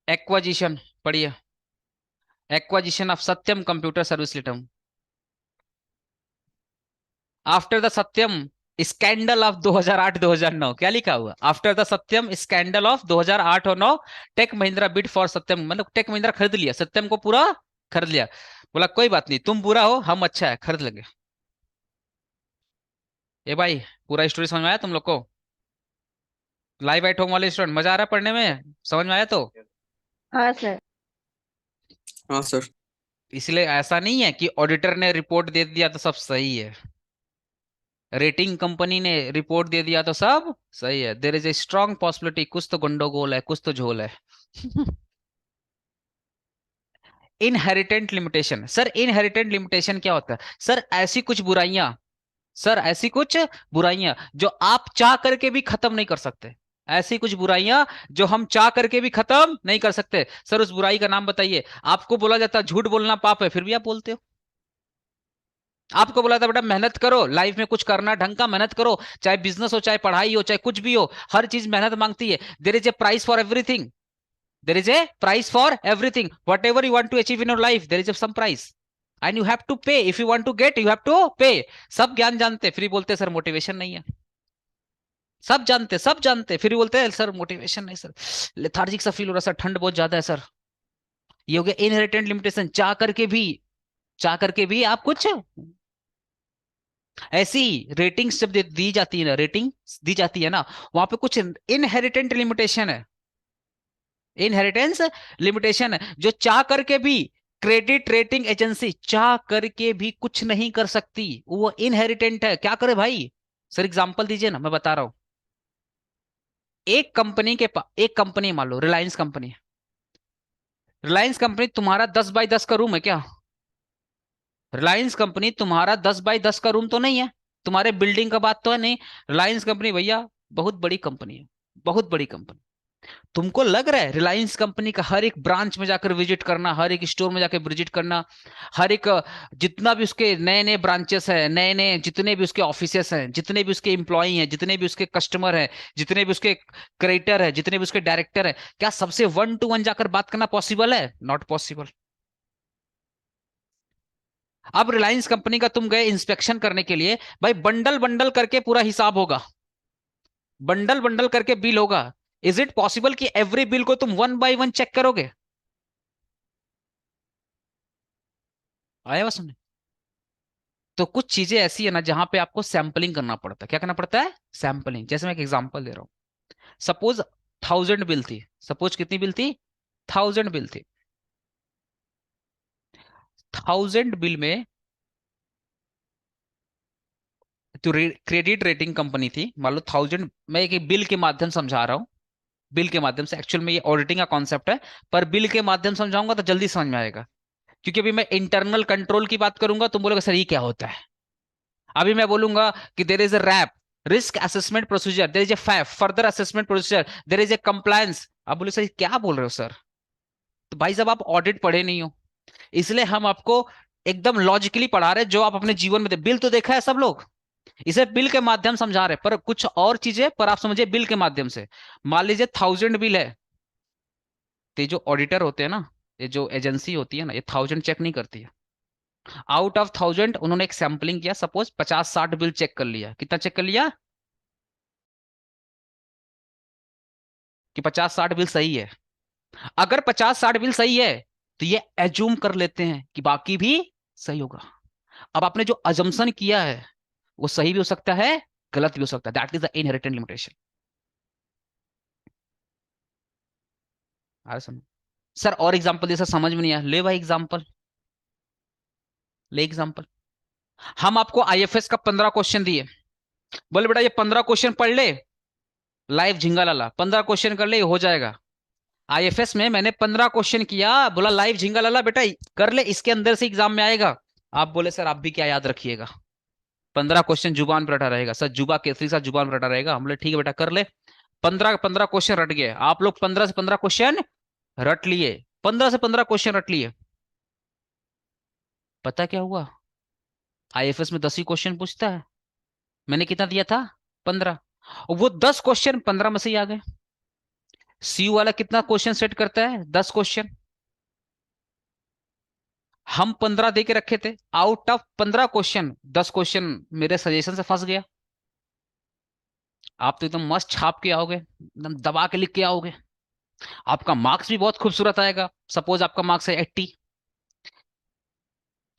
[SPEAKER 1] एक्वाजिशन पढ़िए, acquisition of Satyam computer service लिटम after the Satyam scandal of 2008-2009, क्या लिखा हुआ? After the Satyam scandal of 2008 और 9, tech Mahindra bid for Satyam, मतलब टेक महिंद्रा खरीद लिया, सत्यम को पूरा खरीद लिया। बोला कोई बात नहीं, तुम बुरा हो हम अच्छा है, खरीद लेंगे। ए भाई, पूरा स्टोरी समझ में आया तुम लोग को? लाइव एट होम वाले स्टूडेंट, मजा आ रहा है पढ़ने में, समझ में आया तो?
[SPEAKER 3] हाँ सर।
[SPEAKER 2] हाँ सर।
[SPEAKER 1] इसलिए ऐसा नहीं है कि ऑडिटर ने रिपोर्ट दे दिया तो सब सही है, रेटिंग कंपनी ने रिपोर्ट दे दिया तो सब सही है। There is a strong possibility, कुछ तो गंडोगोल है, कुछ तो झोल है। Inherent limitation, sir inherent limitation क्या होता है? सर ऐसी कुछ बुराइयां, सर ऐसी कुछ बुराइयां जो आप चाह करके भी खत्म नहीं कर सकते, ऐसी कुछ बुराइयां जो हम चाह करके भी खत्म नहीं कर सकते। सर उस बुराई का नाम बताइए। आपको बोला जाता है झूठ बोलना पाप है, फिर भी आप बोलते हो। आपको बोला था बेटा मेहनत करो, लाइफ में कुछ करना ढंग का, मेहनत करो, चाहे बिजनेस हो, चाहे पढ़ाई हो, चाहे कुछ भी हो, हर चीज मेहनत मांगती है। There is a price for everything, there is a price for everything, whatever you want to achieve in your life there is some price, and you have to pay, if you want to get you have to pay. सब ज्ञान जानते, फिर बोलते sir motivation नहीं है। सब जानते फिर भी बोलते हैं सर मोटिवेशन नहीं सर, लेथार्जिक सा फील हो रहा है सर, ठंड बहुत ज्यादा है सर। ये हो गया इनहेरिटेंट लिमिटेशन, चाह करके भी आप कुछ। ऐसी रेटिंग्स जब दी जाती है ना, रेटिंग दी जाती है ना, वहां पे कुछ इनहेरिटेंट लिमिटेशन है, इनहेरिटेंस लिमिटेशन है, जो चाह करके भी क्रेडिट रेटिंग एजेंसी चाह करके भी कुछ नहीं कर सकती, वो इनहेरिटेंट है। क्या करे भाई? सर एग्जांपल दीजिए ना, मैं बता रहा हूं। एक कंपनी के पास, एक कंपनी मान लो रिलायंस कंपनी। रिलायंस कंपनी तुम्हारा 10 बाई 10 का रूम है क्या? रिलायंस कंपनी तुम्हारा 10 बाई 10 का रूम तो नहीं है। तुम्हारे बिल्डिंग का बात तो है नहीं। रिलायंस कंपनी भैया बहुत बड़ी कंपनी है, बहुत बड़ी कंपनी। तुमको लग रहा है रिलायंस कंपनी का हर एक ब्रांच में जाकर विजिट करना, हर एक स्टोर में जाकर विजिट करना, हर एक जितना भी उसके नए नए ब्रांचेस हैं, नए नए जितने भी उसके ऑफिसेस हैं, जितने भी उसके एम्प्लॉई हैं, जितने भी उसके कस्टमर हैं, जितने भी उसके क्रेडिटर है, जितने भी उसके डायरेक्टर है, क्या सबसे 1 to 1 जाकर बात करना पॉसिबल है? Not possible. अब रिलायंस कंपनी का तुम गए इंस्पेक्शन करने के लिए, भाई बंडल बंडल करके पूरा हिसाब होगा, बंडल बंडल करके बिल होगा। इज इट पॉसिबल कि एवरी बिल को तुम 1 बाई 1 चेक करोगे? आया बस में। तो कुछ चीजें ऐसी है ना जहां पे आपको सैंपलिंग करना पड़ता है। क्या करना पड़ता है? सैंपलिंग। जैसे मैं एक एग्जांपल दे रहा हूं। सपोज 1000 बिल थी। सपोज कितनी बिल थी? 1000 बिल थी। 1000 बिल में तो क्रेडिट रेटिंग कंपनी थी, मान लो 1000। मैं एक बिल के माध्यम से समझा रहा हूँ, बिल के माध्यम से। एक्चुअल में ये ऑडिटिंग का कॉन्सेप्ट है, पर बिल के माध्यम से समझाऊंगा तो जल्दी समझ में आएगा। क्योंकि अभी मैं इंटरनल कंट्रोल की बात करूंगा, तुम बोलोगे सर ये क्या होता है। अभी मैं बोलूंगा कि there is a RAP, risk assessment procedure, there is a FAP, further assessment procedure, there is a compliance. आप बोले सर क्या बोल रहे हो सर? तो भाई साहब आप ऑडिट पढ़े नहीं हो, इसलिए हम आपको एकदम लॉजिकली पढ़ा रहे हैं, जो आप अपने जीवन में बिल तो देखा है सब लोग, इसे बिल के माध्यम समझा रहे हैं, पर कुछ और चीजें पर आप समझिए बिल के माध्यम से। मान लीजिए 1000 बिल है, तो ये जो ऑडिटर होते हैं ना, ये जो एजेंसी होती है ना, ये 1000 चेक नहीं करती है। आउट ऑफ 1000 उन्होंने एक सैंपलिंग किया, सपोज 50-60 बिल चेक कर लिया। कितना चेक कर लिया? कि 50-60 बिल सही है। अगर 50-60 बिल सही है, तो ये एज्यूम कर लेते हैं कि बाकी भी सही होगा। अब आपने जो अजम्पशन किया है वो सही भी हो सकता है, गलत भी हो सकता है। That is the inherent limitation. आ समझ? सर और एग्जांपल दे, सर समझ में नहीं आया। ले भाई एग्जांपल, ले एग्जांपल। हम आपको आईएफएस का 15 क्वेश्चन दिए, बोले बेटा ये 15 क्वेश्चन पढ़ ले, लाइव झिंगा लाला 15 क्वेश्चन कर ले, ये हो जाएगा। आईएफएस में मैंने 15 क्वेश्चन किया, बोला लाइव झिंगा लाला बेटा कर ले, इसके अंदर से एग्जाम में आएगा। आप बोले सर आप भी क्या याद रखिएगा, 15 क्वेश्चन जुबान पर रटा रहेगा सर, जुबा केसरी सा जुबान पर रटा रहेगा। हम बोले ठीक है बेटा कर ले। 15 15 क्वेश्चन रट गए। आप लोग 15 से 15 क्वेश्चन रट लिए, 15 से 15 क्वेश्चन रट लिए। पता क्या हुआ? आईएफएस में 10 ही क्वेश्चन पूछता है, मैंने कितना दिया था? 15। और वो 10 क्वेश्चन 15 में से ही आ गए। सीयू वाला कितना क्वेश्चन सेट करता है? 10 क्वेश्चन। हम 15 दे के रखे थे, आउट ऑफ 15 क्वेश्चन 10 क्वेश्चन मेरे सजेशन से फंस गया। आप तो एकदम मस्त छाप के आओगे, एकदम दबा के लिख के आओगे, आपका मार्क्स भी बहुत खूबसूरत आएगा। सपोज आपका मार्क्स है 80,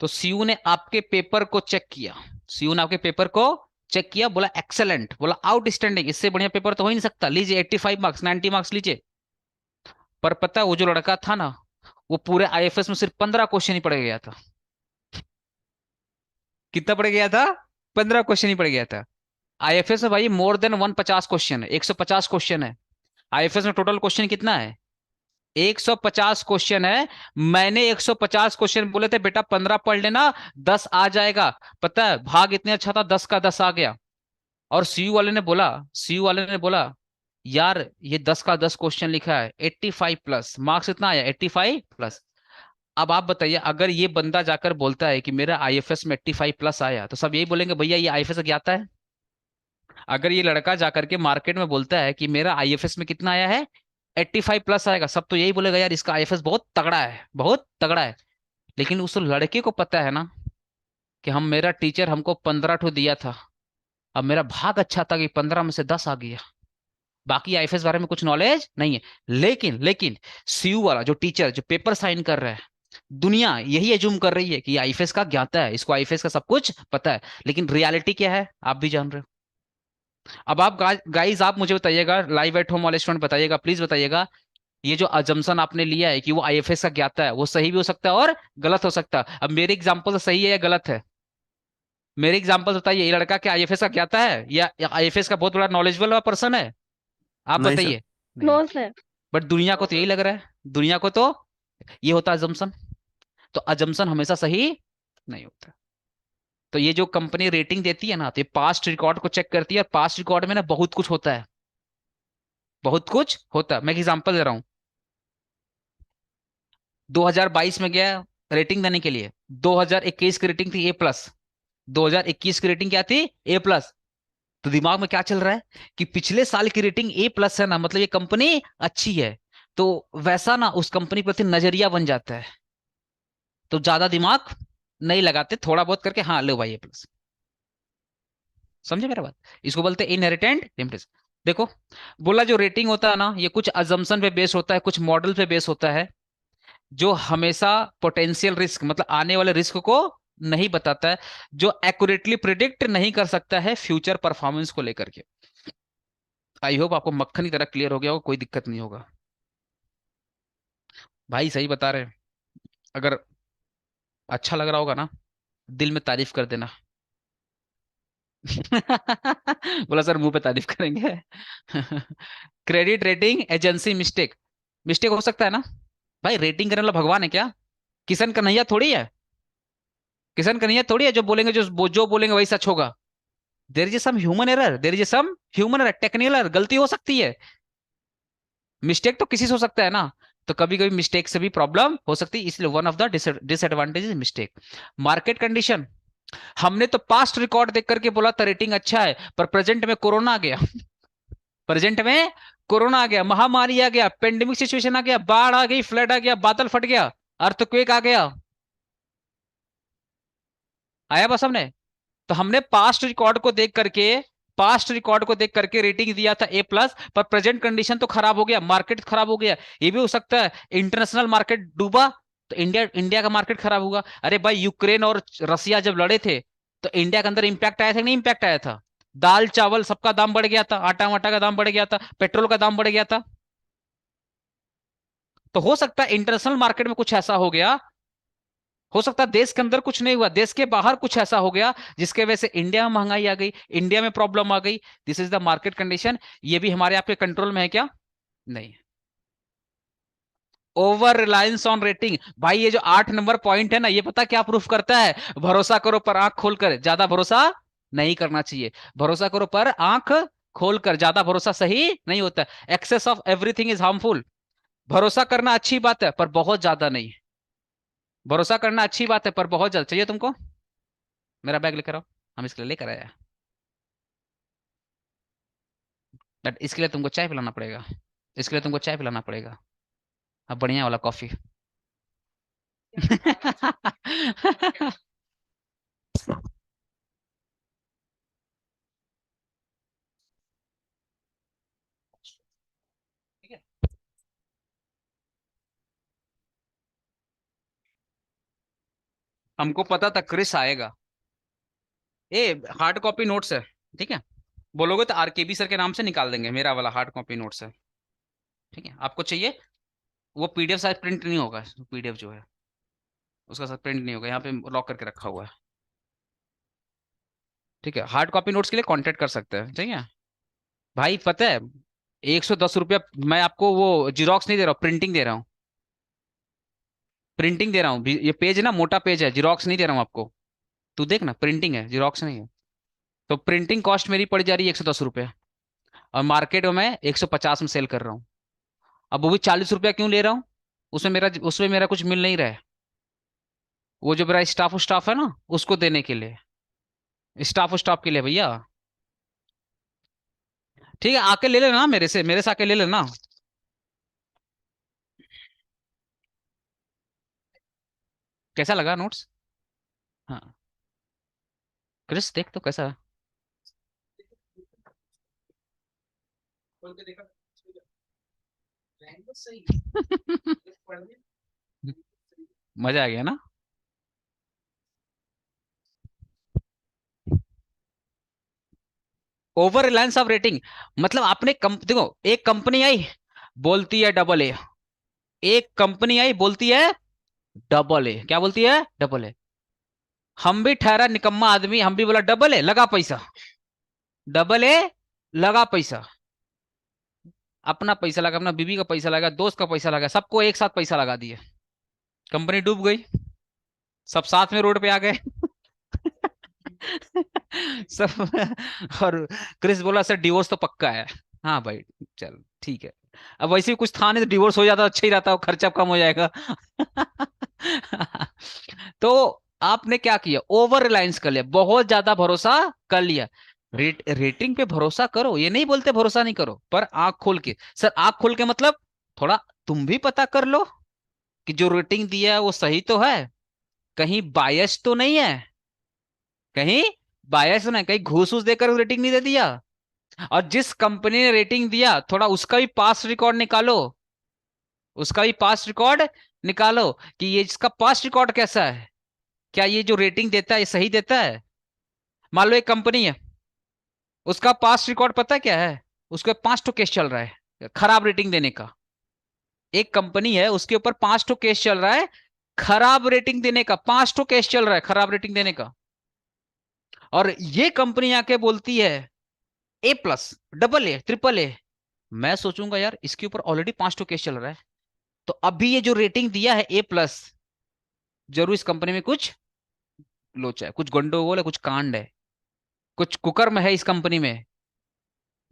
[SPEAKER 1] तो सीयू ने आपके पेपर को चेक किया, सीयू ने आपके पेपर को चेक किया, बोला एक्सेलेंट, बोला आउटस्टैंडिंग, इससे बढ़िया पेपर तो हो ही नहीं सकता, लीजिए 85 मार्क्स, 90 मार्क्स लीजिए। पर पता है वो जो लड़का था ना, वो पूरे आईएफएस में सिर्फ 15 क्वेश्चन ही पढ़ गया था। कितना पढ़ गया था? 15 क्वेश्चन ही पढ़ गया था। आईएफएस में भाई मोर देन 150 क्वेश्चन है, 150 क्वेश्चन है। आईएफएस में टोटल क्वेश्चन कितना है? 150 क्वेश्चन है। मैंने 150 क्वेश्चन बोले थे बेटा 15 पढ़ लेना, 10 आ जाएगा। पता है भाग इतने अच्छा था, 10 का 10 आ गया। और सीयू वाले ने बोला, सीयू वाले ने बोला यार ये 10 का 10 क्वेश्चन लिखा है, 85 प्लस मार्क्स इतना आया, 85 प्लस। अब आप बताइए, अगर ये बंदा जाकर बोलता है कि मेरा आईएफएस में 85 प्लस आया, तो सब यही बोलेंगे भैया ये आईएफएस ज्ञाता है। अगर ये लड़का जाकर के मार्केट में बोलता है कि मेरा आईएफएस में कितना आया है, 85 प्लस आएगा, सब तो यही बोलेगा यार इसका आईएफएस बहुत तगड़ा है, बहुत तगड़ा है। लेकिन उस लड़के को पता है ना कि हम, मेरा टीचर हमको 15 ठो दिया था, अब मेरा भाग अच्छा था कि 15 में से 10 आ गया। बाकी आईएफएस बारे में कुछ नॉलेज नहीं है। लेकिन सीयू वाला जो टीचर जो पेपर साइन कर रहा है, दुनिया यही एज्यूम कर रही है कि आईएफएस का ज्ञाता है, इसको आईएफएस का सब कुछ पता है। लेकिन रियलिटी क्या है आप भी जान रहे हो। अब आप गाइस आप मुझे बताइएगा, लाइव एट होम वाले स्टूडेंट बताइएगा, प्लीज बताइएगा, ये जो अजम्पशन आपने लिया है कि वो आईएफएस का ज्ञाता है, वो सही भी हो सकता है और गलत हो सकता है। अब मेरे एग्जांपल से सही है या गलत है? मेरे एग्जांपल बताइए, ये लड़का क्या आईएफएस का ज्ञाता है या आईएफएस का बहुत बड़ा नॉलेजेबल पर्सन है? आप
[SPEAKER 2] नहीं सर।
[SPEAKER 1] बताइए। नहीं।
[SPEAKER 3] No sir.
[SPEAKER 1] बट दुनिया को तो यही लग रहा है, दुनिया को तो ये होता है अजम्पशन। तो अजम्पशन हमेशा सही नहीं होता। तो ये जो कंपनी रेटिंग देती है ना, तो ये पास्ट रिकॉर्ड को चेक करती है, और पास्ट रिकॉर्ड में ना बहुत कुछ होता है, बहुत कुछ होता है। मैं एग्जांपल दे रहा हूँ। 2022 में गया रेटिंग देने के लिए, 2021 की रेटिंग थी A+, 2021 की रेटिंग क्या थी? A+। तो दिमाग में क्या चल रहा है कि पिछले साल की रेटिंग A+ है ना, मतलब ये कंपनी अच्छी है। तो वैसा ना उस कंपनी प्रति नजरिया बन जाता है। तो ज्यादा दिमाग नहीं लगाते, थोड़ा बहुत करके हाँ लो भाई A+। समझे मेरा बात? इसको बोलते हैं इनहेरिटेंट लिमिटेशन। देखो, बोला जो रेटिंग होता है ना, ये कुछ अजम्पशन पे बेस होता है, कुछ मॉडल पे बेस होता है, जो हमेशा पोटेंशियल रिस्क मतलब आने वाले रिस्क को नहीं बताता है, जो एक्यूरेटली प्रिडिक्ट नहीं कर सकता है फ्यूचर परफॉर्मेंस को लेकर के। आई होप आपको मक्खन की तरह क्लियर हो गया होगा, कोई दिक्कत नहीं होगा। भाई सही बता रहे हैं। अगर अच्छा लग रहा होगा ना, दिल में तारीफ कर देना। बोला सर मुंह पे तारीफ करेंगे। Credit rating agency mistake. Mistake हो सकता है ना भाई, रेटिंग करने वाला भगवान है क्या? किशन कन्हैया थोड़ी है। किशन कन्हैया थोड़ी है जो बोलेंगे, जो बोलेंगे वही सच होगा। There is some human error, there is some human error, technical error, गलती हो सकती है। मिस्टेक तो किसी से हो सकता है ना। तो कभी कभी मिस्टेक से भी प्रॉब्लम हो सकती है, इसलिए one of the disadvantage is mistake. Market condition. हमने तो पास्ट रिकॉर्ड देख करके बोला था रेटिंग अच्छा है, पर प्रेजेंट में कोरोना आ गया। प्रेजेंट में कोरोना आ गया, महामारी आ गया, पेंडेमिक सिचुएशन आ गया, बाढ़ आ गई, फ्लड आ गया, बादल फट गया, अर्थक्वेक आ गया। आया बस हमने। तो हमने पास्ट रिकॉर्ड को देख करके रेटिंग दिया था A+, पर प्रेजेंट कंडीशन तो खराब हो गया, मार्केट खराब हो गया। ये भी हो सकता है इंटरनेशनल मार्केट डूबा, तो इंडिया इंडिया का मार्केट खराब होगा। अरे भाई यूक्रेन और रसिया जब लड़े थे, तो इंडिया के अंदर इंपैक्ट आया था कि नहीं? इंपैक्ट आया था। दाल चावल सबका दाम बढ़ गया था, आटा वाटा का दाम बढ़ गया था, पेट्रोल का दाम बढ़ गया था। तो हो सकता है इंटरनेशनल मार्केट में कुछ ऐसा हो गया, हो सकता है देश के अंदर कुछ नहीं हुआ, देश के बाहर कुछ ऐसा हो गया जिसके वजह से इंडिया में महंगाई आ गई, इंडिया में प्रॉब्लम आ गई। This is the market condition. ये भी हमारे आपके कंट्रोल में है क्या? नहीं। Over reliance on rating. भाई ये जो 8 नंबर पॉइंट है ना, ये पता क्या प्रूफ करता है? भरोसा करो पर आंख खोलकर, ज्यादा भरोसा नहीं करना चाहिए। भरोसा करो पर आंख खोलकर, ज्यादा भरोसा सही नहीं होता। Excess of everything is harmful. भरोसा करना अच्छी बात है पर बहुत ज्यादा नहीं। भरोसा करना अच्छी बात है पर बहुत ज्यादा चाहिए तुमको। मेरा बैग लेकर आओ, हम इसके लिए लेकर आए हैं। बट इसके लिए तुमको चाय पिलाना पड़ेगा, इसके लिए तुमको चाय पिलाना पड़ेगा। अब बढ़िया वाला कॉफी। ठीक है। हमको पता था क्रिस आएगा। ए, हार्ड कॉपी नोट्स है, ठीक है। बोलोगे तो आरकेबी सर के नाम से निकाल देंगे, मेरा वाला हार्ड कॉपी नोट्स है। ठीक है, आपको चाहिए? वो पीडीएफ शायद प्रिंट नहीं होगा, पीडीएफ जो है उसका शायद प्रिंट नहीं होगा, यहाँ पे लॉक करके रखा हुआ है। ठीक है, हार्ड कॉपी नोट्स के लिए कांटेक्ट कर सकते हैं, ठीक है। भाई पता है, 110 रुपया। मैं आपको वो जीरोक्स नहीं दे रहा हूँ, प्रिंटिंग दे रहा हूँ। प्रिंटिंग दे रहा हूँ, ये पेज है ना, मोटा पेज है, जीरोक्स नहीं दे रहा हूँ आपको। तू देख ना, प्रिंटिंग है, जीरोक्स नहीं है। तो प्रिंटिंग कॉस्ट मेरी पड़ जा रही है 110 रुपये, और मार्केट में मैं 150 में सेल कर रहा हूँ। अब वो भी 40 रुपया क्यों ले रहा हूँ? उसमें मेरा कुछ मिल नहीं रहा है। वो जो मेरा स्टाफ है ना, उसको देने के लिए, स्टाफ के लिए भैया। ठीक है, आके ले लेना मेरे से आके ले लेना। कैसा लगा नोट्स? हाँ, क्रिस देख तो कैसा है? खोल के देखा? सही। मजा आ गया ना? Over Reliance of rating. मतलब आपने देखो, एक कंपनी आई बोलती है AA, एक कंपनी आई बोलती है डबल ए, क्या बोलती है? Double A. हम भी ठहरा निकम्मा आदमी, हम भी बोला डबल ए लगा पैसा, डबल ए लगा पैसा, अपना पैसा लगा, अपना बीवी का पैसा लगा, दोस्त का पैसा लगा, सबको एक साथ पैसा लगा दिए, कंपनी डूब गई, सब साथ में रोड पे आ गए। सब। और क्रिस बोला सर डिवोर्स तो पक्का है। हाँ भाई, चल ठीक है। अब वैसे भी कुछ था नहीं तो डिवोर्स हो जाता अच्छा ही रहता, खर्चा कम हो जाएगा। तो आपने क्या किया? ओवर रिलायंस कर लिया, बहुत ज्यादा भरोसा कर लिया। रेटिंग पे भरोसा करो, ये नहीं बोलते भरोसा नहीं करो, पर आंख खोल के। सर आंख खोल के मतलब थोड़ा तुम भी पता कर लो कि जो रेटिंग दिया है वो सही तो है, कहीं बायस तो नहीं है, कहीं बायस ना, कहीं घूस घूस देकर रेटिंग नहीं दे दिया। और जिस कंपनी ने रेटिंग दिया थोड़ा उसका भी पास्ट रिकॉर्ड निकालो, उसका भी पास्ट रिकॉर्ड निकालो कि ये इसका पास्ट रिकॉर्ड कैसा है, क्या ये जो रेटिंग देता है ये सही देता है। मान लो एक कंपनी है, उसका पास्ट रिकॉर्ड पता है क्या है? उसके 5 केस चल रहा है खराब रेटिंग देने का। एक कंपनी है उसके ऊपर 5 केस चल रहा है खराब रेटिंग देने का, 5 केस चल रहा है खराब रेटिंग देने का। और ये कंपनी आके बोलती है A+, double A, triple A. मैं सोचूंगा यार इसके ऊपर ऑलरेडी 5 केस चल रहा है, तो अभी ये जो रेटिंग दिया है A+, जरूर इस कंपनी में कुछ लोचा है, कुछ गंडोगोल है, कुछ कांड है, कुछ कुकर्म है इस कंपनी में।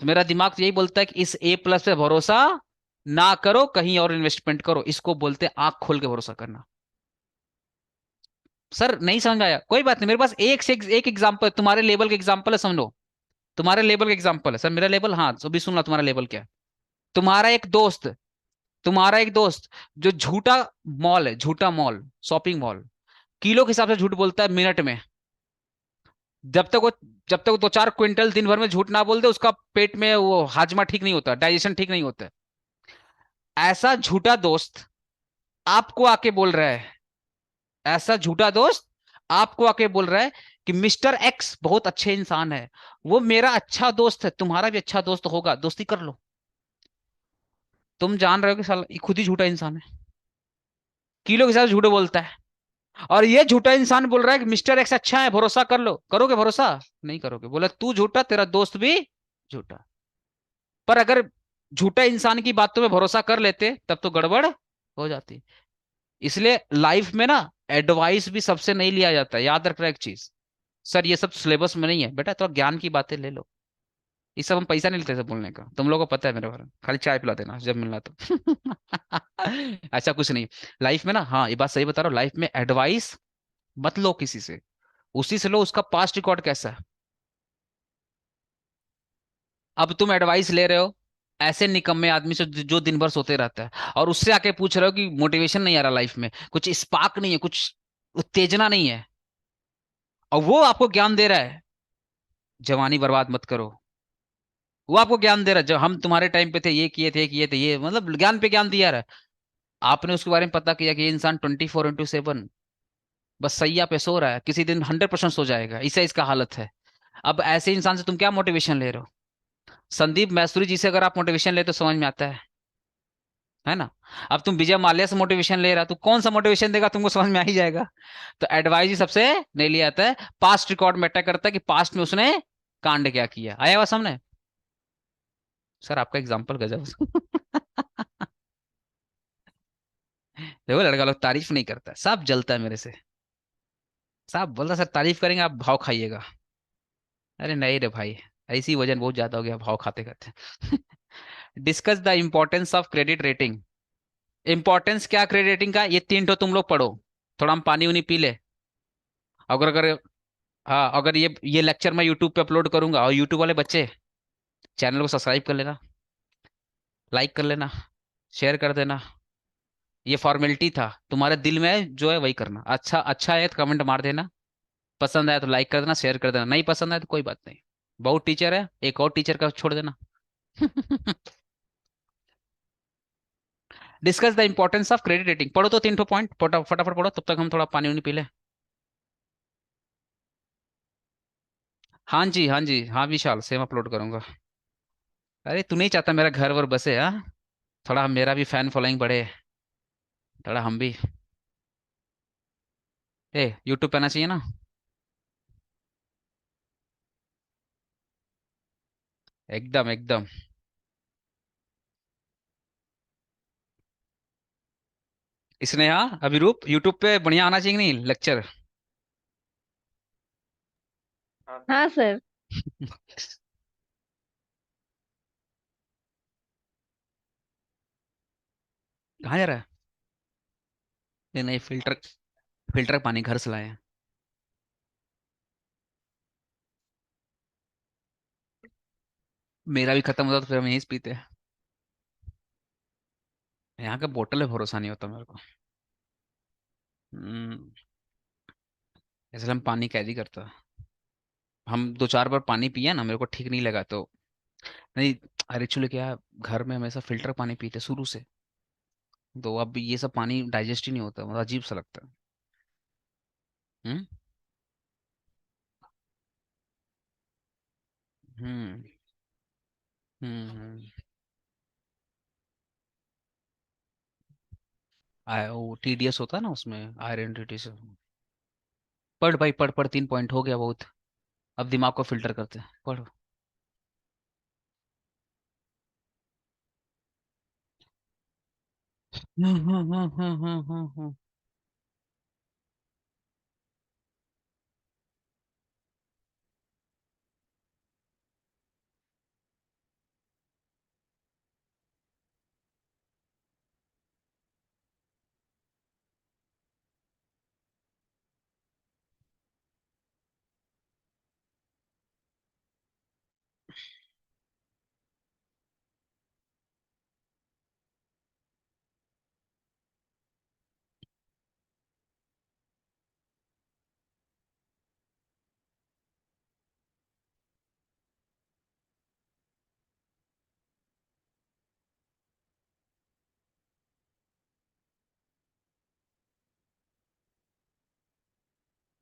[SPEAKER 1] तो मेरा दिमाग तो यही बोलता है कि इस A+ पे भरोसा ना करो, कहीं और इन्वेस्टमेंट करो। इसको बोलते हैं आंख खोल के भरोसा करना। सर नहीं समझ आया, कोई बात नहीं, मेरे पास एक से एक एग्जांपल, तुम्हारे लेवल के एग्जांपल है, समझो। तुम्हारे लेवल का एग्जांपल है सर, मेरा लेवल, हाँ तो भी सुन लो तुम्हारा लेवल क्या है। तुम्हारा एक दोस्त, तुम्हारा एक दोस्त जो झूठा मॉल है, झूठा मॉल, शॉपिंग मॉल, किलो के हिसाब से झूठ बोलता है मिनट में। जब तक वो जब तक वो 2-4 क्विंटल दिन भर में झूठ ना बोल दे, उसका पेट में वो हाजमा ठीक नहीं होता, डाइजेशन ठीक नहीं होता। ऐसा झूठा दोस्त आपको आके बोल रहा है, ऐसा झूठा दोस्त आपको आके बोल रहा है कि मिस्टर एक्स बहुत अच्छे इंसान है, वो मेरा अच्छा दोस्त है, तुम्हारा भी अच्छा दोस्त होगा, दोस्ती कर लो। तुम जान रहे हो कि साला ये खुद ही झूठा इंसान है, किलो के हिसाब से झूठ बोलता है। और ये झूठा इंसान बोल रहा है कि मिस्टर एक्स अच्छा है, भरोसा कर लो। करोगे भरोसा? नहीं करोगे। बोला तू झूठा, तेरा दोस्त भी झूठा। पर अगर झूठा इंसान की बातों में भरोसा कर लेते तब तो गड़बड़ हो जाती। इसलिए लाइफ में ना एडवाइस भी सबसे नहीं लिया जाता है, याद रखना एक चीज। सर ये सब सिलेबस में नहीं है बेटा, तो ज्ञान की बातें ले लो। ये सब हम पैसा नहीं लेते सब बोलने का, तुम लोगों को पता है मेरे बारे में, खाली चाय पिला देना जब मिलना तो। ऐसा कुछ नहीं लाइफ में ना। हाँ ये बात सही बता रहा हूँ, लाइफ में एडवाइस मत लो किसी से, उसी से लो उसका पास्ट रिकॉर्ड कैसा है। अब तुम एडवाइस ले रहे हो ऐसे निकम्मे आदमी से जो दिन भर सोते रहता है, और उससे आके पूछ रहे हो कि मोटिवेशन नहीं आ रहा लाइफ में, कुछ स्पार्क नहीं है, कुछ उत्तेजना नहीं है, और वो आपको ज्ञान दे रहा है जवानी बर्बाद मत करो। वो आपको ज्ञान दे रहा है जब हम तुम्हारे टाइम पे थे, ये किए थे, ये मतलब ज्ञान पे ज्ञान दिया रहा है। आपने उसके बारे में पता किया कि ये इंसान 24/7 बस सैया पे सो रहा है, किसी दिन 100% सो जाएगा, इसे इसका हालत है। अब ऐसे इंसान से तुम क्या मोटिवेशन ले रहे हो? संदीप मैसूरी जी से अगर आप मोटिवेशन ले तो समझ में आता है ना। अब तुम विजय माल्या से मोटिवेशन ले रहा, तो कौन सा मोटिवेशन देगा तुमको, समझ में आ ही जाएगा। तो एडवाइस ही सबसे नहीं लिया जाता है, पास्ट रिकॉर्ड मैटर करता है कि पास्ट में उसने कांड क्या किया। आया हुआ सामने? सर आपका एग्जाम्पल गजब। देखो लड़का लोग तारीफ नहीं करता, सब जलता है मेरे से। सब बोलता सर तारीफ करेंगे आप भाव खाइएगा। अरे नहीं रे भाई, ऐसी वजन बहुत ज्यादा हो गया भाव खाते खाते। Discuss the importance of credit rating. Importance क्या क्रेडिट रेटिंग का, ये 3 तुम लोग पढ़ो, थोड़ा हम पानी उनी पी ले। अगर अगर हाँ, अगर ये लेक्चर मैं यूट्यूब पे अपलोड करूंगा, और यूट्यूब वाले बच्चे चैनल को सब्सक्राइब कर लेना, लाइक कर लेना, शेयर कर देना। ये फॉर्मेलिटी था, तुम्हारे दिल में जो है वही करना। अच्छा अच्छा है तो कमेंट मार देना, पसंद आया तो लाइक कर देना, शेयर कर देना, नहीं पसंद आया तो कोई बात नहीं। बहुत टीचर है, एक और टीचर का छोड़ देना। Discuss the importance of credit rating, पढ़ो तो 3 पॉइंट फटाफट पढ़ो, तब तक हम थोड़ा पानी उनी पी ले। हाँ जी हाँ जी हाँ विशाल, सेम अपलोड करूंगा। अरे तू नहीं चाहता मेरा घर वर बसे? हाँ, थोड़ा मेरा भी फैन फॉलोइंग बढ़े। थोड़ा हम भी। ए यूट्यूब पे आना चाहिए ना। एकदम एकदम। इसने हाँ अभिरूप यूट्यूब पे बढ़िया आना चाहिए कि नहीं लेक्चर।
[SPEAKER 3] हाँ सर।
[SPEAKER 1] कहाँ जा रहा है? नहीं नहीं, फिल्टर, फिल्टर का पानी घर से लाए हैं। मेरा भी खत्म होता तो फिर हम यहीं से पीते हैं। यहाँ का बोतल में भरोसा नहीं होता मेरे को। हम्म। इसलिए हम पानी कैरी करता। हम दो चार बार पानी पिए ना, मेरे को ठीक नहीं लगा तो नहीं। अरे एक्चुअली क्या है, घर में हमेशा फिल्टर पानी पीते शुरू से। तो अब ये सब पानी डाइजेस्ट ही नहीं होता, मतलब अजीब सा लगता है। हम्म। हम्म। हम्म। वो टीडीएस होता है ना उसमें, आयरन टीडीएस। पढ़ भाई पढ़ पढ़, 3 पॉइंट हो गया बहुत। अब दिमाग को फिल्टर करते हैं, पढ़।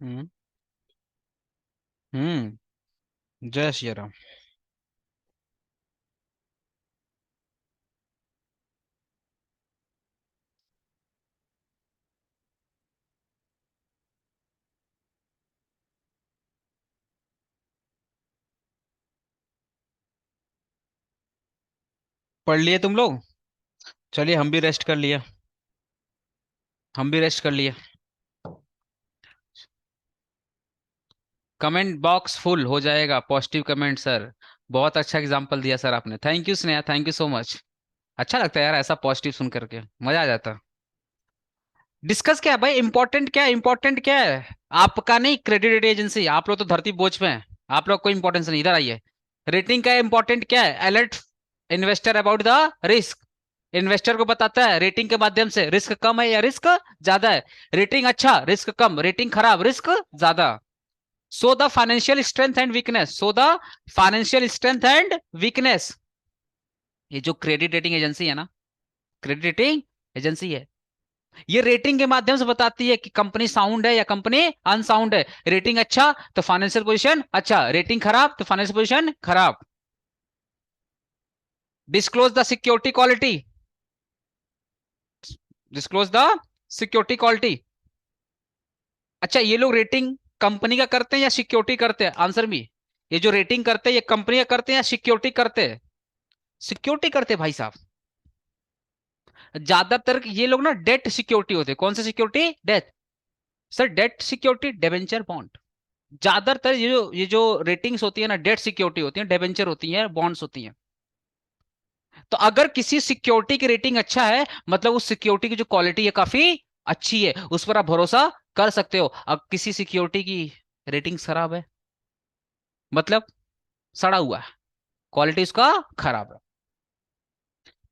[SPEAKER 1] हम्म। हम्म। जय श्री राम। पढ़ लिए तुम लोग? चलिए हम भी रेस्ट कर लिए। हम भी रेस्ट कर लिए। कमेंट बॉक्स फुल हो जाएगा, पॉजिटिव कमेंट सर। बहुत अच्छा एग्जांपल दिया सर आपने, thank you Sneha, thank you so much. अच्छा लगता है यार ऐसा पॉजिटिव सुन करके, मजा आ जाता। डिस्कस क्या है भाई, इंपॉर्टेंट क्या है, इंपॉर्टेंट क्या है? आपका नहीं, क्रेडिट रेटिंग एजेंसी, आप लोग तो धरती बोझ में हैं। आप लोग कोई इंपॉर्टेंस नहीं, इधर आइए। रेटिंग का इंपॉर्टेंट क्या है? Alert investor about the risk. Investor को बताता है रेटिंग के माध्यम से रिस्क कम है या रिस्क ज्यादा है। रेटिंग अच्छा, रिस्क कम, रेटिंग खराब, रिस्क ज्यादा। So the financial strength and weakness, so the financial strength and weakness. ये जो क्रेडिट रेटिंग एजेंसी है ना, क्रेडिट रेटिंग एजेंसी है, ये रेटिंग के माध्यम से बताती है कि कंपनी साउंड है या कंपनी अनसाउंड है। रेटिंग अच्छा तो फाइनेंशियल पोजीशन अच्छा, रेटिंग खराब तो फाइनेंशियल पोजीशन खराब। Disclose the security quality, disclose the security quality. अच्छा ये लोग रेटिंग कंपनी का करते हैं या सिक्योरिटी करते हैं? आंसर भी। ये जो रेटिंग करते हैं ये कंपनी का करते हैं या सिक्योरिटी करते हैं? सिक्योरिटी करते हैं भाई साहब। ज्यादातर ये लोग ना डेट सिक्योरिटी होते हैं। कौन सी security? Debt. Sir debt security debenture bond. ज्यादातर ये जो रेटिंग्स होती है ना, डेट सिक्योरिटी होती है, डेबेंचर होती है, बॉन्ड्स होती हैं। तो अगर किसी सिक्योरिटी की रेटिंग अच्छा है, मतलब उस सिक्योरिटी की जो क्वालिटी है काफी अच्छी है, उस पर आप भरोसा कर सकते हो। अब किसी सिक्योरिटी की रेटिंग खराब है, मतलब सड़ा हुआ है, क्वालिटी उसका खराब है।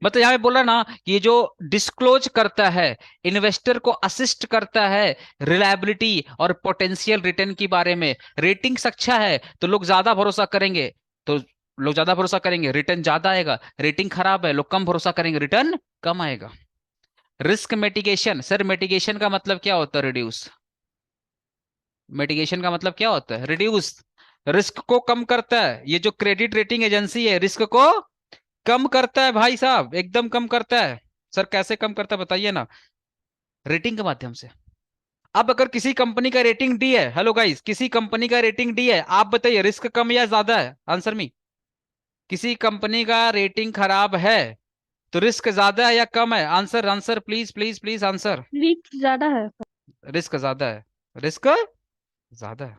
[SPEAKER 1] मतलब यहाँ पे बोल रहा ना कि ये जो डिस्क्लोज करता है, इन्वेस्टर को असिस्ट करता है रिलायबिलिटी और पोटेंशियल रिटर्न के बारे में। रेटिंग्स अच्छा है तो लोग ज्यादा भरोसा करेंगे, तो लोग ज्यादा भरोसा करेंगे, रिटर्न ज्यादा आएगा। रेटिंग खराब है, लोग कम भरोसा करेंगे, रिटर्न कम आएगा। रिस्क मिटिगेशन, सर मिटिगेशन का मतलब क्या होता है? रिड्यूस। मिटिगेशन का मतलब क्या होता है? रिड्यूस। रिस्क को कम करता है। ये जो क्रेडिट रेटिंग एजेंसी है रिस्क को कम करता है भाई साहब, एकदम कम करता है। सर कैसे कम करता है बताइए ना। रेटिंग के माध्यम से। अब अगर किसी कंपनी का रेटिंग डी है, हेलो गाइस, किसी कंपनी का रेटिंग डी है, आप बताइए रिस्क कम या ज्यादा है? Answer me. किसी कंपनी का रेटिंग खराब है तो रिस्क ज्यादा है या कम है? Answer answer please please please answer.
[SPEAKER 3] Risk ज्यादा है।
[SPEAKER 1] रिस्क ज्यादा है। रिस्क ज्यादा है।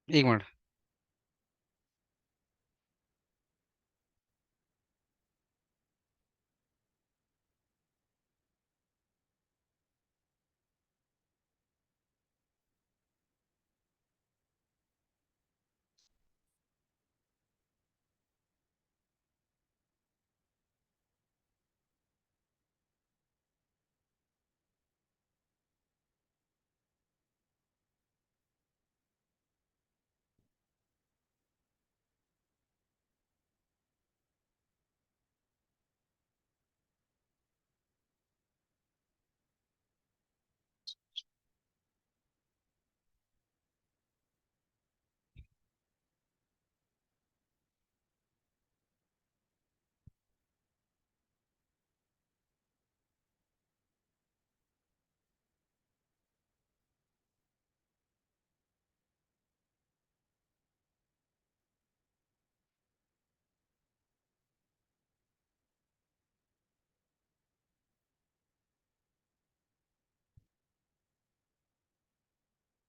[SPEAKER 1] एक मिनट।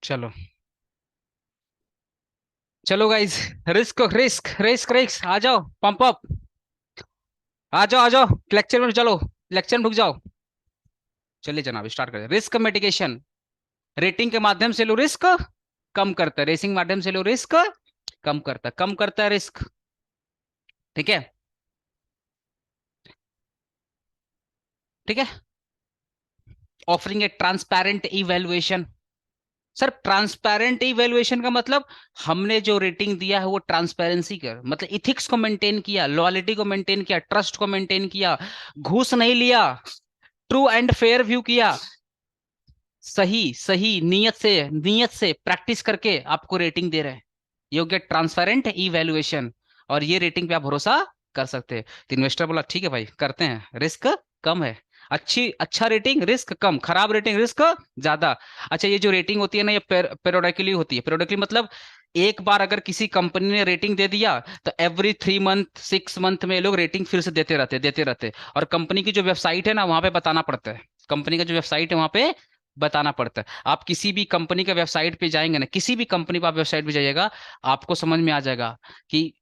[SPEAKER 1] चलो चलो guys, risk risk risk risk, आ जाओ, पंप अप, आ जाओ लेक्चर में, चलो लेक्चर में ढुक जाओ। चलिए जनाब स्टार्ट करें। रिस्क मिटिगेशन, रेटिंग के माध्यम से लो रिस्क कम करता है, रेसिंग माध्यम से लो रिस्क कम करता है रिस्क। ठीक है, ठीक है। ऑफरिंग ए transparent evaluation. Sir transparent evaluation का मतलब हमने जो रेटिंग दिया है वो ट्रांसपेरेंसी कर, मतलब इथिक्स को मेंटेन किया, लॉयलिटी को मेंटेन किया, ट्रस्ट को मेंटेन किया, घूस नहीं लिया, ट्रू एंड फेयर व्यू किया, सही सही नियत से प्रैक्टिस करके आपको रेटिंग दे रहे हैं। ये हो गया ट्रांसपेरेंट इवेल्युएशन, और ये रेटिंग पे आप भरोसा कर सकते हैं। तो इन्वेस्टर बोला ठीक है भाई करते हैं, रिस्क कम है। अच्छा रेटिंग रिस्क कम, खराब रेटिंग रिस्क ज्यादा। अच्छा ये जो रेटिंग होती है ना, ये पेरियोडिकली होती है। पेरियोडिकली मतलब एक बार अगर किसी कंपनी ने रेटिंग दे दिया तो एवरी 3 मंथ 6 मंथ में ये लोग रेटिंग फिर से देते रहते। और कंपनी की जो वेबसाइट है ना वहां पे बताना पड़ता है, कंपनी का जो वेबसाइट है वहां पे बताना पड़ता है। आप किसी भी कंपनी के वेबसाइट पे जाएंगे ना, किसी भी कंपनी पर आप वेबसाइट पे जाइएगा, आपको समझ में आ जाएगा कि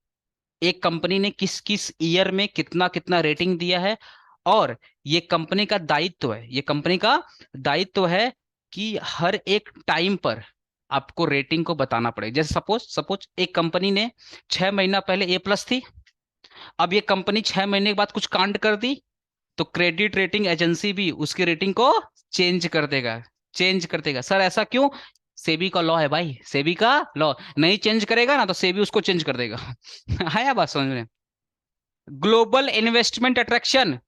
[SPEAKER 1] एक कंपनी ने किस किस ईयर में कितना कितना रेटिंग दिया है। और ये कंपनी का दायित्व है, ये कंपनी का दायित्व है कि हर एक टाइम पर आपको रेटिंग को बताना पड़ेगा। जैसे सपोज सपोज एक कंपनी ने 6 महीना पहले A+ थी, अब ये कंपनी 6 महीने के बाद कुछ कांड कर दी, तो क्रेडिट रेटिंग एजेंसी भी उसकी रेटिंग को चेंज कर देगा। सर ऐसा क्यों? सेबी का लॉ है भाई, सेबी का लॉ, नहीं चेंज करेगा ना तो सेबी उसको चेंज कर देगा। आया बात समझ में? ग्लोबल इन्वेस्टमेंट अट्रैक्शन,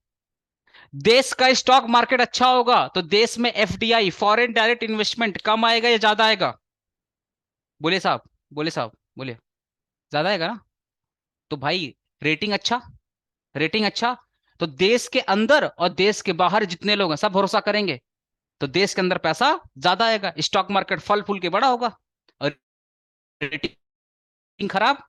[SPEAKER 1] देश का स्टॉक मार्केट अच्छा होगा तो देश में FDI फॉरेन डायरेक्ट इन्वेस्टमेंट कम आएगा या ज्यादा आएगा? बोले साहब, बोले साहब, बोले। ज्यादा आएगा ना? तो भाई रेटिंग अच्छा, रेटिंग अच्छा, तो देश के अंदर और देश के बाहर जितने लोग हैं सब भरोसा करेंगे, तो देश के अंदर पैसा ज्यादा आएगा, स्टॉक मार्केट फल फूल के बड़ा होगा। और रेटिंग खराब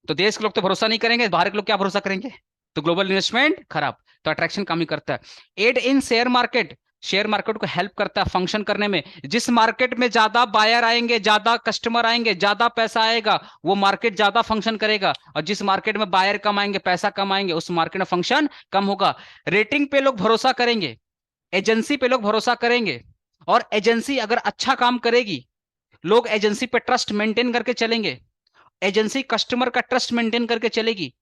[SPEAKER 1] तो देश के लोग तो भरोसा नहीं करेंगे, बाहर के लोग क्या भरोसा करेंगे? तो ग्लोबल इन्वेस्टमेंट खराब, तो अट्रैक्शन कम ही करता है। एड इन शेयर मार्केट, शेयर मार्केट को हेल्प करता है फंक्शन करने में। जिस मार्केट में ज्यादा बायर आएंगे, ज्यादा कस्टमर आएंगे, ज्यादा पैसा आएगा, वो मार्केट ज्यादा फंक्शन करेगा। और जिस मार्केट में बायर कम आएंगे, पैसा कम आएंगे, उस मार्केट में फंक्शन कम होगा। रेटिंग पे लोग भरोसा करेंगे, एजेंसी पे लोग भरोसा करेंगे, और एजेंसी अगर अच्छा काम करेगी, लोग एजेंसी पे ट्रस्ट मेंटेन करके चलेंगे, एजेंसी कस्टमर का ट्रस्ट मेंटेन करके चलेगी,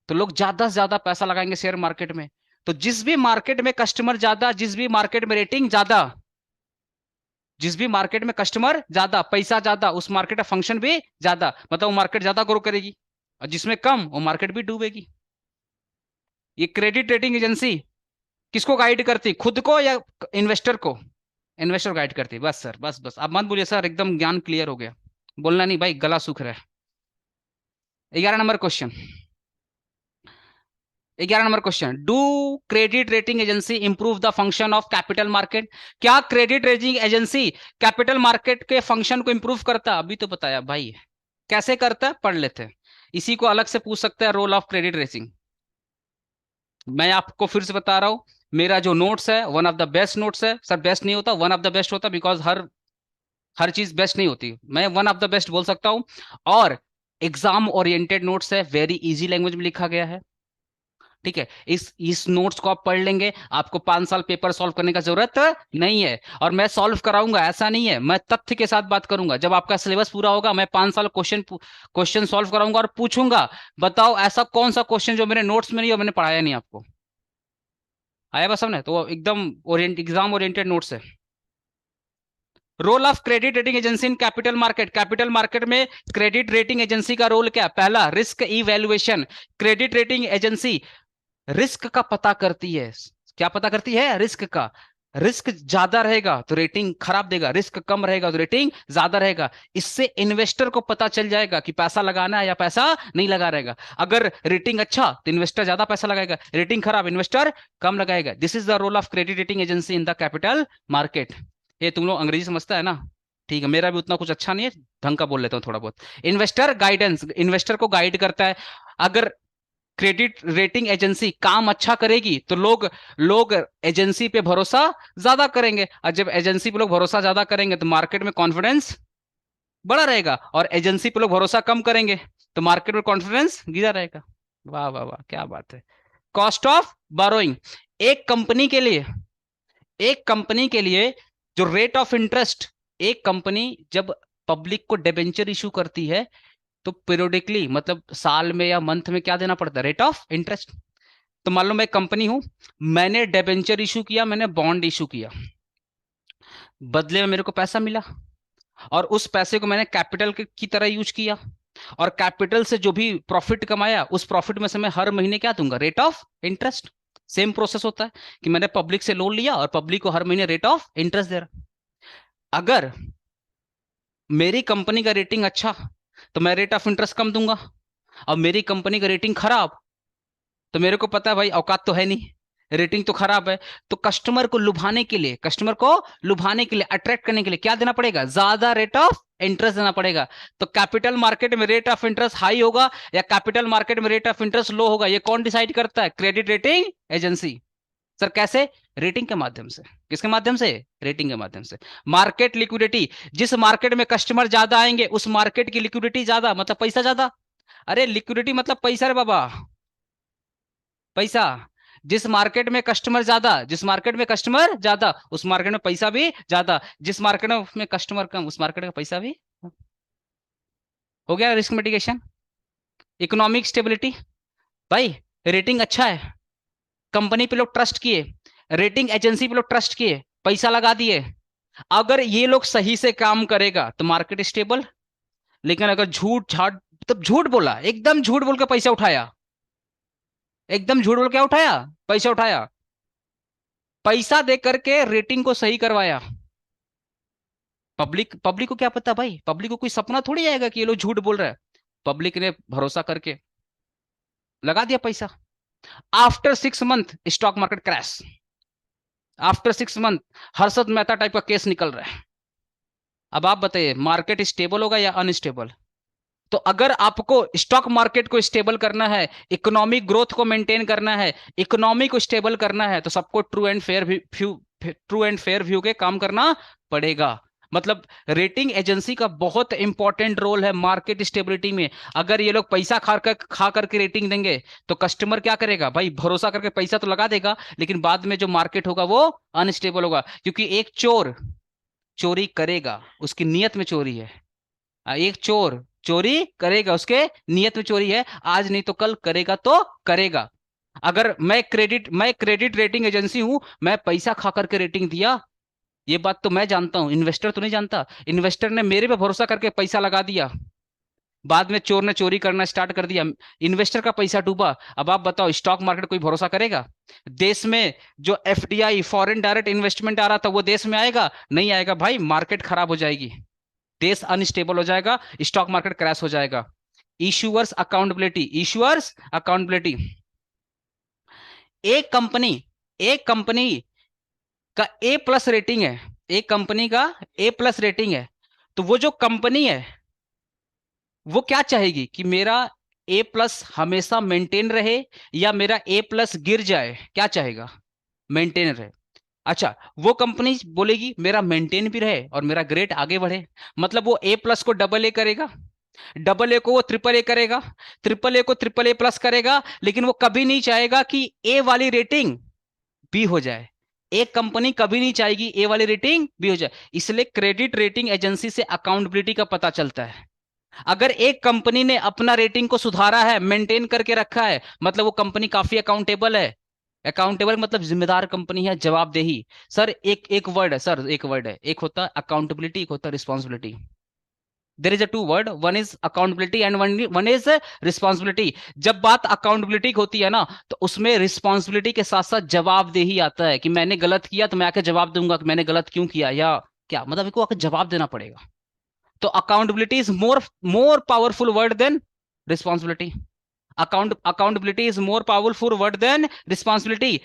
[SPEAKER 1] तो लोग ज्यादा से ज्यादा पैसा लगाएंगे शेयर मार्केट में। तो जिस भी मार्केट में कस्टमर ज्यादा, जिस भी मार्केट में रेटिंग ज्यादा, जिस भी मार्केट में कस्टमर ज्यादा, पैसा ज्यादा, उस मार्केट का फंक्शन भी ज्यादा, मतलब वो मार्केट ज्यादा ग्रो करेगी। और जिसमें कम, वो मार्केट भी डूबेगी। ये क्रेडिट रेटिंग एजेंसी किसको गाइड करती, खुद को या इन्वेस्टर को? इन्वेस्टर गाइड करती। बस सर, बस बस, अब मत बोलिए सर, एकदम ज्ञान क्लियर हो गया। बोलना नहीं भाई, गला सूख रहा है। 11 number question, 11 number question, do credit rating agency improve the function of capital market? क्या credit rating agency capital market के फंक्शन को इंप्रूव करता? अभी तो बताया भाई। कैसे करता है, पढ़ लेते हैं। इसी को अलग से पूछ सकता है, रोल ऑफ क्रेडिट रेटिंग। मैं आपको फिर से बता रहा हूं, मेरा जो नोट्स है one of the best notes है। सर बेस्ट नहीं होता, वन ऑफ द बेस्ट होता, बिकॉज हर चीज बेस्ट नहीं होती। मैं वन ऑफ द बेस्ट बोल सकता हूं। और एग्जाम ओरिएंटेड नोट्स है, वेरी इजी लैंग्वेज में लिखा गया है। ठीक है, इस नोट्स को आप पढ़ लेंगे, आपको 5 साल पेपर सॉल्व करने का जरूरत नहीं है। और मैं सॉल्व कराऊंगा ऐसा नहीं है, मैं तथ्य के साथ बात करूंगा। जब आपका सिलेबस पूरा होगा, मैं 5 साल क्वेश्चन सॉल्व कराऊंगा और पूछूंगा, बताओ ऐसा कौन सा क्वेश्चन जो मेरे नोट्स में नहीं और मैंने पढ़ाया नहीं आपको। आया बस हमने तो एकदम एग्जाम ओरिएंटेड नोट्स है। Role of credit rating agency in capital market. Capital market में क्रेडिट रेटिंग एजेंसी का रोल क्या? पहला, risk evaluation. Credit rating agency risk का पता करती है। क्या पता करती है? रिस्क का। रिस्क ज्यादा रहेगा तो रेटिंग खराब देगा, रिस्क कम रहेगा तो रेटिंग ज्यादा रहेगा। इससे इन्वेस्टर को पता चल जाएगा कि पैसा लगाना है या पैसा नहीं लगा रहेगा। अगर रेटिंग अच्छा तो इन्वेस्टर ज्यादा पैसा लगाएगा, रेटिंग खराब इन्वेस्टर कम लगाएगा। This is the role of credit rating agency in the capital market. ये तुम लोग अंग्रेजी समझता है ना? ठीक है, मेरा भी उतना कुछ अच्छा नहीं है, ढंग का बोल लेता हूँ थोड़ा बहुत। इन्वेस्टर गाइडेंस, इन्वेस्टर को गाइड करता है। अगर क्रेडिट रेटिंग एजेंसी काम अच्छा करेगी तो लोग लोग एजेंसी पे भरोसा ज्यादा करेंगे, और जब एजेंसी पे लोग भरोसा ज्यादा करेंगे तो मार्केट में कॉन्फिडेंस बड़ा रहेगा, और एजेंसी पे लोग भरोसा कम करेंगे तो मार्केट में कॉन्फिडेंस गिरा रहेगा। वाह वाह वाह, क्या बात है। Cost of burrowing. एक कंपनी के लिए, एक कंपनी के लिए जो रेट ऑफ इंटरेस्ट, एक कंपनी जब पब्लिक को डिबेंचर इशू करती है तो पीरियोडिकली, मतलब साल में या मंथ में क्या देना पड़ता है? Rate of interest. तो मान लो मैं कंपनी हूं, मैंने डिबेंचर इशू किया, मैंने बॉन्ड इशू किया, बदले में मेरे को पैसा मिला, और उस पैसे को मैंने कैपिटल की तरह यूज किया, और कैपिटल से जो भी प्रॉफिट कमाया, उस प्रॉफिट में से मैं हर महीने क्या दूंगा? Rate of interest. Same process होता है कि मैंने पब्लिक से लोन लिया और पब्लिक को हर महीने रेट ऑफ इंटरेस्ट दे रहा। अगर मेरी कंपनी का रेटिंग अच्छा तो मैं रेट ऑफ इंटरेस्ट कम दूंगा, और मेरी कंपनी का रेटिंग खराब तो मेरे को पता है भाई औकात तो है नहीं, रेटिंग तो खराब है, तो कस्टमर को लुभाने के लिए, कस्टमर को लुभाने के लिए, अट्रैक्ट करने के लिए क्या देना पड़ेगा? ज्यादा रेट ऑफ इंटरेस्ट देना पड़ेगा। तो कैपिटल मार्केट में रेट ऑफ इंटरेस्ट हाई होगा या कैपिटल मार्केट में रेट ऑफ इंटरेस्ट लो होगा, ये कौन डिसाइड करता है? Credit rating agency. सर कैसे? रेटिंग के माध्यम से। किसके माध्यम से? रेटिंग के माध्यम से। Market liquidity. जिस मार्केट में कस्टमर ज्यादा आएंगे उस मार्केट की लिक्विडिटी ज्यादा, मतलब पैसा ज्यादा। अरे लिक्विडिटी मतलब पैसा रे बाबा, पैसा। जिस मार्केट में कस्टमर ज्यादा, जिस मार्केट में कस्टमर ज्यादा उस मार्केट में पैसा भी ज्यादा, जिस मार्केट में कस्टमर कम उस मार्केट का पैसा भी। हो गया रिस्क मिटिगेशन। Economic stability. भाई रेटिंग अच्छा है, कंपनी पे लोग ट्रस्ट किए, रेटिंग एजेंसी पे लोग ट्रस्ट किए, पैसा लगा दिए, अगर ये लोग सही से काम करेगा तो मार्केट स्टेबल। लेकिन अगर झूठ झाट, तब झूठ बोला, एकदम झूठ बोल के पैसा उठाया, एकदम झूठ बोल क्या उठाया? पैसा उठाया, पैसा दे करके रेटिंग को सही करवाया। पब्लिक पब्लिक को क्या पता भाई, पब्लिक को कोई सपना थोड़ी आएगा कि ये लोग झूठ बोल रहे हैं। पब्लिक ने भरोसा करके लगा दिया पैसा। After 6 month stock market crash. After 6 month Harshad Mehta type का केस निकल रहा है। अब आप बताइए, मार्केट स्टेबल होगा या अनस्टेबल? तो अगर आपको स्टॉक मार्केट को स्टेबल करना है, इकोनॉमिक ग्रोथ को मेंटेन करना है, इकोनॉमी को स्टेबल करना है, तो सबको ट्रू एंड फेयर व्यू के काम करना पड़ेगा। मतलब रेटिंग एजेंसी का बहुत इंपॉर्टेंट रोल है मार्केट स्टेबिलिटी में। अगर ये लोग पैसा खा करके रेटिंग देंगे तो कस्टमर क्या करेगा भाई, भरोसा करके पैसा तो लगा देगा, लेकिन बाद में जो मार्केट होगा वो अनस्टेबल होगा। क्योंकि एक चोर चोरी करेगा, उसकी नियत में चोरी है। एक चोर चोरी करेगा, उसके नियत में चोरी है, आज नहीं तो कल करेगा तो करेगा। अगर मैं क्रेडिट रेटिंग एजेंसी हूं, मैं पैसा खा करके रेटिंग दिया, ये बात तो मैं जानता हूं, इन्वेस्टर तो नहीं जानता। इन्वेस्टर ने मेरे पे भरोसा करके पैसा लगा दिया, बाद में चोर ने चोरी करना स्टार्ट कर दिया, इन्वेस्टर का पैसा डूबा। अब आप बताओ, स्टॉक मार्केट कोई भरोसा करेगा? देश में जो एफडीआई, फॉरेन डायरेक्ट इन्वेस्टमेंट आ रहा था, वो देश में आएगा? नहीं आएगा भाई, मार्केट खराब हो जाएगी, देश अनस्टेबल हो जाएगा, स्टॉक मार्केट क्रैश हो जाएगा। Issuers accountability. एक कंपनी का ए प्लस रेटिंग है, एक कंपनी का ए प्लस रेटिंग है, तो वो जो कंपनी है वो क्या चाहेगी कि मेरा ए प्लस हमेशा मेंटेन रहे या मेरा ए प्लस गिर जाए? क्या चाहेगा? मेंटेन रहे। अच्छा, वो कंपनी बोलेगी मेरा मेंटेन भी रहे और मेरा ग्रेड आगे बढ़े। मतलब वो ए प्लस को डबल ए करेगा, डबल ए को वो ट्रिपल ए करेगा, ट्रिपल ए को ट्रिपल ए प्लस करेगा, लेकिन वो कभी नहीं चाहेगा कि ए वाली रेटिंग बी हो जाए। एक कंपनी कभी नहीं चाहेगी ए वाली रेटिंग बी हो जाए। इसलिए क्रेडिट रेटिंग एजेंसी से अकाउंटेबिलिटी का पता चलता है। अगर एक कंपनी ने अपना रेटिंग को सुधारा है, मेंटेन करके रखा है, मतलब वो कंपनी काफी अकाउंटेबल है। अकाउंटेबल मतलब जिम्मेदार कंपनी है, जवाबदेही। सर एक एक वर्ड है, सर एक वर्ड है, एक होता है अकाउंटेबिलिटी, एक होता है responsibility. There is a two word, one is accountability and one is responsibility. जब बात अकाउंटेबिलिटी की होती है ना, तो उसमें रिस्पॉन्सिबिलिटी के साथ साथ जवाबदेही आता है कि मैंने गलत किया तो मैं आके जवाब दूंगा कि मैंने गलत क्यों किया, या क्या मतलब इनको आके जवाब देना पड़ेगा। तो accountability is more more powerful word than responsibility. Accountability is more powerful word than responsibility.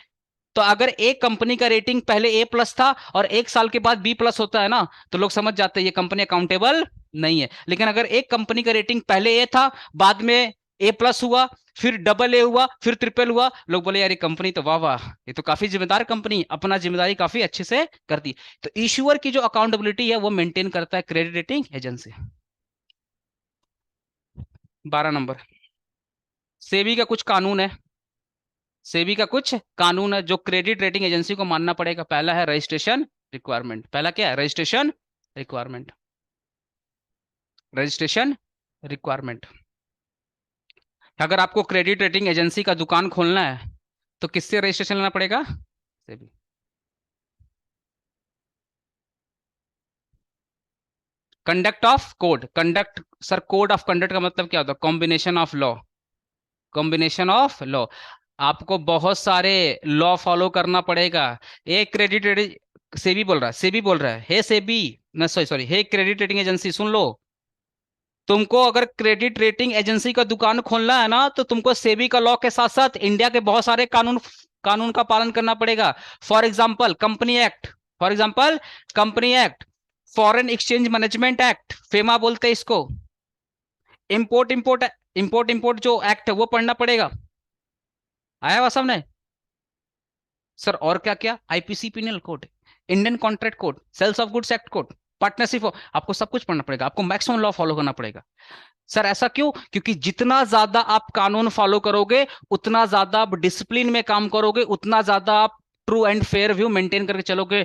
[SPEAKER 1] तो अगर एक कंपनी का रेटिंग पहले ए प्लस था और एक साल के बाद बी प्लस होता है ना, तो लोग समझ जाते हैं ये कंपनी अकाउंटेबल नहीं है। लेकिन अगर एक कंपनी का रेटिंग पहले ए था, बाद में ए प्लस हुआ, फिर डबल ए हुआ, फिर ट्रिपल हुआ, लोग बोले यार ये कंपनी तो वाह वाह, ये तो काफी जिम्मेदार कंपनी, अपना जिम्मेदारी काफी अच्छे से करती। तो इश्यूअर की जो अकाउंटेबिलिटी है वो मेंटेन करता है credit rating agency. 12 number, SEBI का कुछ कानून है। सेबी का कुछ कानून है जो क्रेडिट रेटिंग एजेंसी को मानना पड़ेगा। पहला है रजिस्ट्रेशन रिक्वायरमेंट। पहला क्या है? Registration requirement. Registration requirement. अगर आपको क्रेडिट रेटिंग एजेंसी का दुकान खोलना है तो किससे रजिस्ट्रेशन लेना पड़ेगा? SEBI. Conduct of code, conduct sir, code of conduct का मतलब क्या होता है? Combination of law, combination of law. आपको बहुत सारे लॉ फॉलो करना पड़ेगा। एक क्रेडिट रेटिंग, सेबी बोल रहा है, सेबी बोल रहा है, हे सेबी, न सॉरी सॉरी, हे क्रेडिट रेटिंग एजेंसी, सुन लो। तुमको अगर क्रेडिट रेटिंग एजेंसी का दुकान खोलना है ना, तो तुमको सेबी का लॉ के साथ साथ इंडिया के बहुत सारे कानून कानून का पालन करना पड़ेगा। For example company act, for example company act, foreign exchange management act, FEMA बोलते हैं इसको। इंपोर्ट इंपोर्ट इंपोर्ट इंपोर्ट जो एक्ट है वो पढ़ना पड़ेगा। आया हुआ सामने? सर और क्या क्या? IPC penal code, Indian contract code, sales of goods act code, partnership, आपको सब कुछ पढ़ना पड़ेगा, आपको मैक्सिमम लॉ फॉलो करना पड़ेगा। सर ऐसा क्यों? क्योंकि जितना ज्यादा आप कानून फॉलो करोगे, उतना ज्यादा आप डिसिप्लिन में काम करोगे, उतना ज्यादा आप true and fair view maintain करके चलोगे,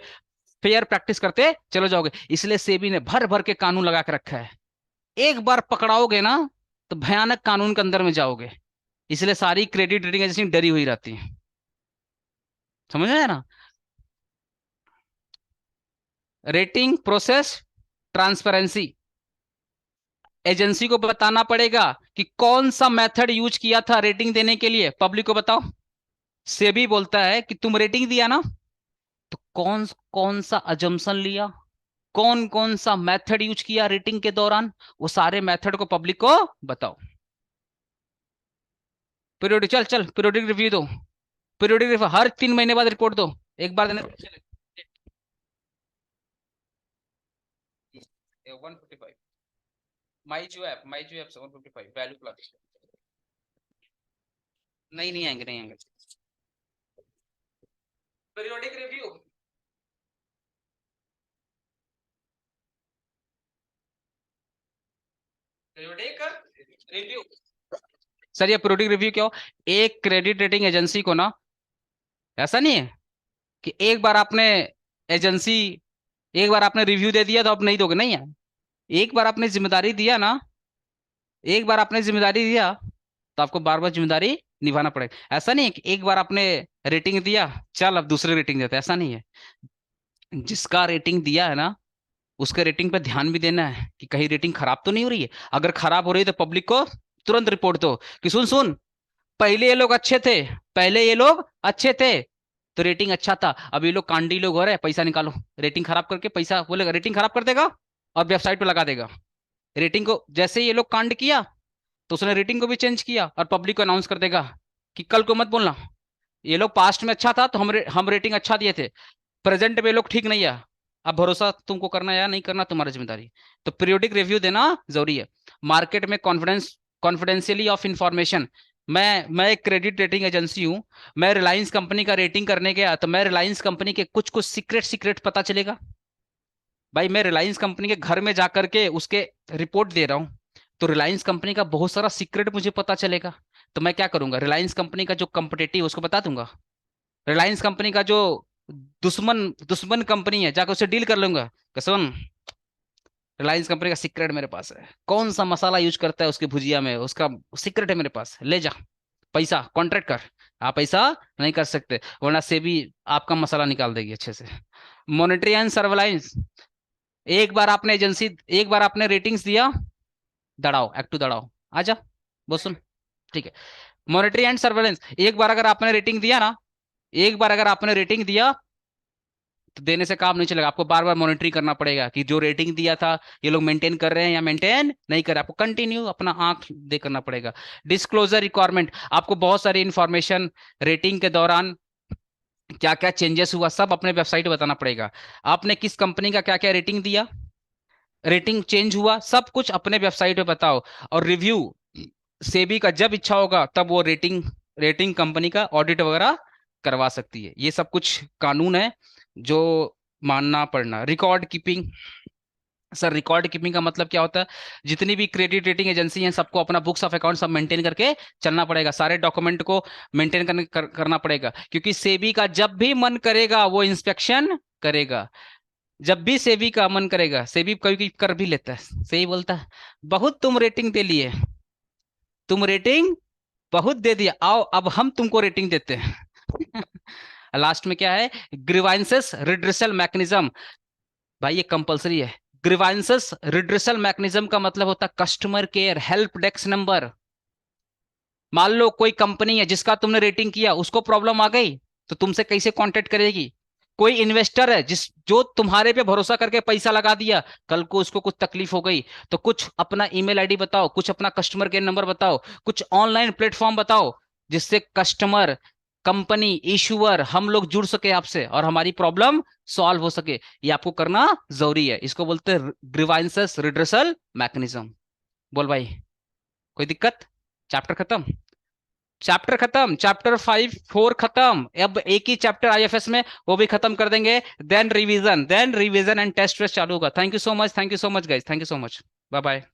[SPEAKER 1] फेयर प्रैक्टिस करते चलो जाओगे। इसलिए सेबी ने भर भर के कानून लगा के रखा है। एक बार पकड़ाओगे ना तो भयानक कानून के अंदर में जाओगे। इसलिए सारी क्रेडिट रेटिंग एजेंसी डरी हुई रहती है। समझ आया ना? Rating process transparency. एजेंसी को बताना पड़ेगा कि कौन सा मेथड यूज किया था रेटिंग देने के लिए, पब्लिक को बताओ। सेबी बोलता है कि तुम रेटिंग दिया ना, तो कौन कौन सा अजम्पशन लिया, कौन कौन सा मेथड यूज किया रेटिंग के दौरान, वो सारे मेथड को पब्लिक को बताओ। पीरियोडिक, चल चल पीरियोडिक रिव्यू दो, पीरियोडिक रिव्यू हर 3 महीने बाद रिपोर्ट दो, एक बार देने 155। माई जो ऐप 755 वैल्यू प्लस। नहीं आएंगे, नहीं आएंगे। Periodic review, periodic review. Sir ये पीरियोडिक रिव्यू क्या हो? एक क्रेडिट रेटिंग एजेंसी को ना, ऐसा नहीं है कि एजेंसी एक बार आपने रिव्यू दे दिया तो अब नहीं दोगे, नहीं है। एक बार आपने जिम्मेदारी दिया ना, एक बार आपने जिम्मेदारी दिया तो आपको बार बार जिम्मेदारी निभाना पड़ेगा। ऐसा नहीं है कि एक बार आपने रेटिंग दिया, चल अब दूसरे रेटिंग देते, ऐसा नहीं है। जिसका रेटिंग दिया है ना, उसके रेटिंग पे ध्यान भी देना है कि कहीं रेटिंग खराब तो नहीं हो रही है। अगर खराब हो रही है तो पब्लिक को तुरंत रिपोर्ट दो कि सुन सुन, पहले ये लोग अच्छे थे, पहले ये लोग अच्छे थे तो रेटिंग अच्छा था, अब ये लोग कांडी लोग हो रहे हैं, पैसा निकालो। रेटिंग खराब करके पैसा बोलेगा, रेटिंग खराब कर देगा और वेबसाइट पे लगा देगा। रेटिंग को जैसे ये लोग कांड किया तो उसने रेटिंग को भी चेंज किया और पब्लिक को अनाउंस कर देगा कि कल को मत बोलना ये लोग पास्ट में अच्छा था तो हम रेटिंग अच्छा दिए थे, प्रेजेंट में ये लोग ठीक नहीं है। अब भरोसा तुमको करना है या नहीं करना, तुम्हारी जिम्मेदारी। तो पीरियोडिक रिव्यू देना जरूरी है। मार्केट में कॉन्फिडेंशियली ऑफ इंफॉर्मेशन। मैं एक क्रेडिट रेटिंग एजेंसी हूं, मैं रिलायंस कंपनी का रेटिंग करने गया तो मैं रिलायंस कंपनी के कुछ कुछ सीक्रेट पता चलेगा। भाई मैं रिलायंस कंपनी के घर में जाकर के उसके रिपोर्ट दे रहा हूँ, तो रिलायंस कंपनी का बहुत सारा सीक्रेट मुझे पता चलेगा। तो मैं क्या करूंगा, रिलायंस कंपनी का जो कंपिटिटिव उसको बता दूंगा। रिलायंस कंपनी का जो दुश्मन दुश्मन कंपनी है जाकर उससे डील कर लूंगा। कसम, रिलायंस कंपनी का सीक्रेट मेरे पास है, कौन सा मसाला यूज करता है उसकी भुजिया में, उसका सीक्रेट है मेरे पास, ले जा पैसा कॉन्ट्रैक्ट कर। आप ऐसा नहीं कर सकते वरना सेबी आपका मसाला निकाल देगी अच्छे से। Monetary and surveillance. एक बार आपने रेटिंग्स दिया, दड़ाओ एक्टू दड़ाओ, आजा वो सुन, ठीक है। मॉनिटरी एंड सर्वेलेंस, एक बार अगर आपने रेटिंग दिया ना, एक बार अगर आपने रेटिंग दिया तो देने से काम नहीं चलेगा, आपको बार बार मॉनिटरी करना पड़ेगा कि जो रेटिंग दिया था ये लोग मेंटेन कर रहे हैं या मेंटेन नहीं कर रहे, आपको कंटिन्यू अपना आंख दे करना पड़ेगा। डिस्क्लोजर रिक्वायरमेंट, आपको बहुत सारी इंफॉर्मेशन रेटिंग के दौरान क्या क्या चेंजेस हुआ सब अपने वेबसाइट पे बताना पड़ेगा। आपने किस कंपनी का क्या क्या रेटिंग दिया, रेटिंग चेंज हुआ, सब कुछ अपने वेबसाइट पे बताओ। और रिव्यू सेबी का जब इच्छा होगा तब वो रेटिंग कंपनी का ऑडिट वगैरह करवा सकती है। ये सब कुछ कानून है जो मानना पड़ना। Record keeping, sir record keeping का मतलब क्या होता है? जितनी भी क्रेडिट रेटिंग एजेंसी हैं सबको अपना बुक्स ऑफ अकाउंट सब मेंटेन करके चलना पड़ेगा, सारे डॉक्यूमेंट को मेंटेन करना पड़ेगा, क्योंकि सेबी का जब भी मन करेगा वो इंस्पेक्शन करेगा। जब भी सेबी का मन करेगा, सेबी कभी कभी कर भी लेता है, सही बोलता है, बहुत तुम रेटिंग दे लिए, तुम रेटिंग बहुत दे दिया, आओ अब हम तुमको रेटिंग देते हैं। लास्ट में क्या है? Grievances redressal mechanism. भाई ये कंपलसरी है। ग्रीवांसेस रिड्रेसल मैकेनिज्म का मतलब होता है customer care help desk number. मान लो कोई कंपनी है जिसका तुमने रेटिंग किया, उसको प्रॉब्लम आ गई तो तुमसे कैसे कांटेक्ट करेगी? कोई इन्वेस्टर है जो तुम्हारे पे भरोसा करके पैसा लगा दिया, कल को उसको कुछ तकलीफ हो गई तो कुछ अपना ईमेल आईडी बताओ, कुछ अपना कस्टमर केयर नंबर बताओ, कुछ ऑनलाइन प्लेटफॉर्म बताओ जिससे कस्टमर, कंपनी, इशूअर हम लोग जुड़ सके आपसे और हमारी प्रॉब्लम सॉल्व हो सके। ये आपको करना जरूरी है, इसको बोलते हैं ग्रीवांसेस रिड्रेसल मैकेनिज्म। बोल भाई, कोई दिक्कत? चैप्टर खत्म, चैप्टर खत्म, चैप्टर 5 4 खत्म। अब एक ही चैप्टर आईएफएस में, वो भी खत्म कर देंगे। देन रिवीजन एंड टेस्ट चालू होगा। Thank you so much, thank you so much guys, thank you so much, bye bye.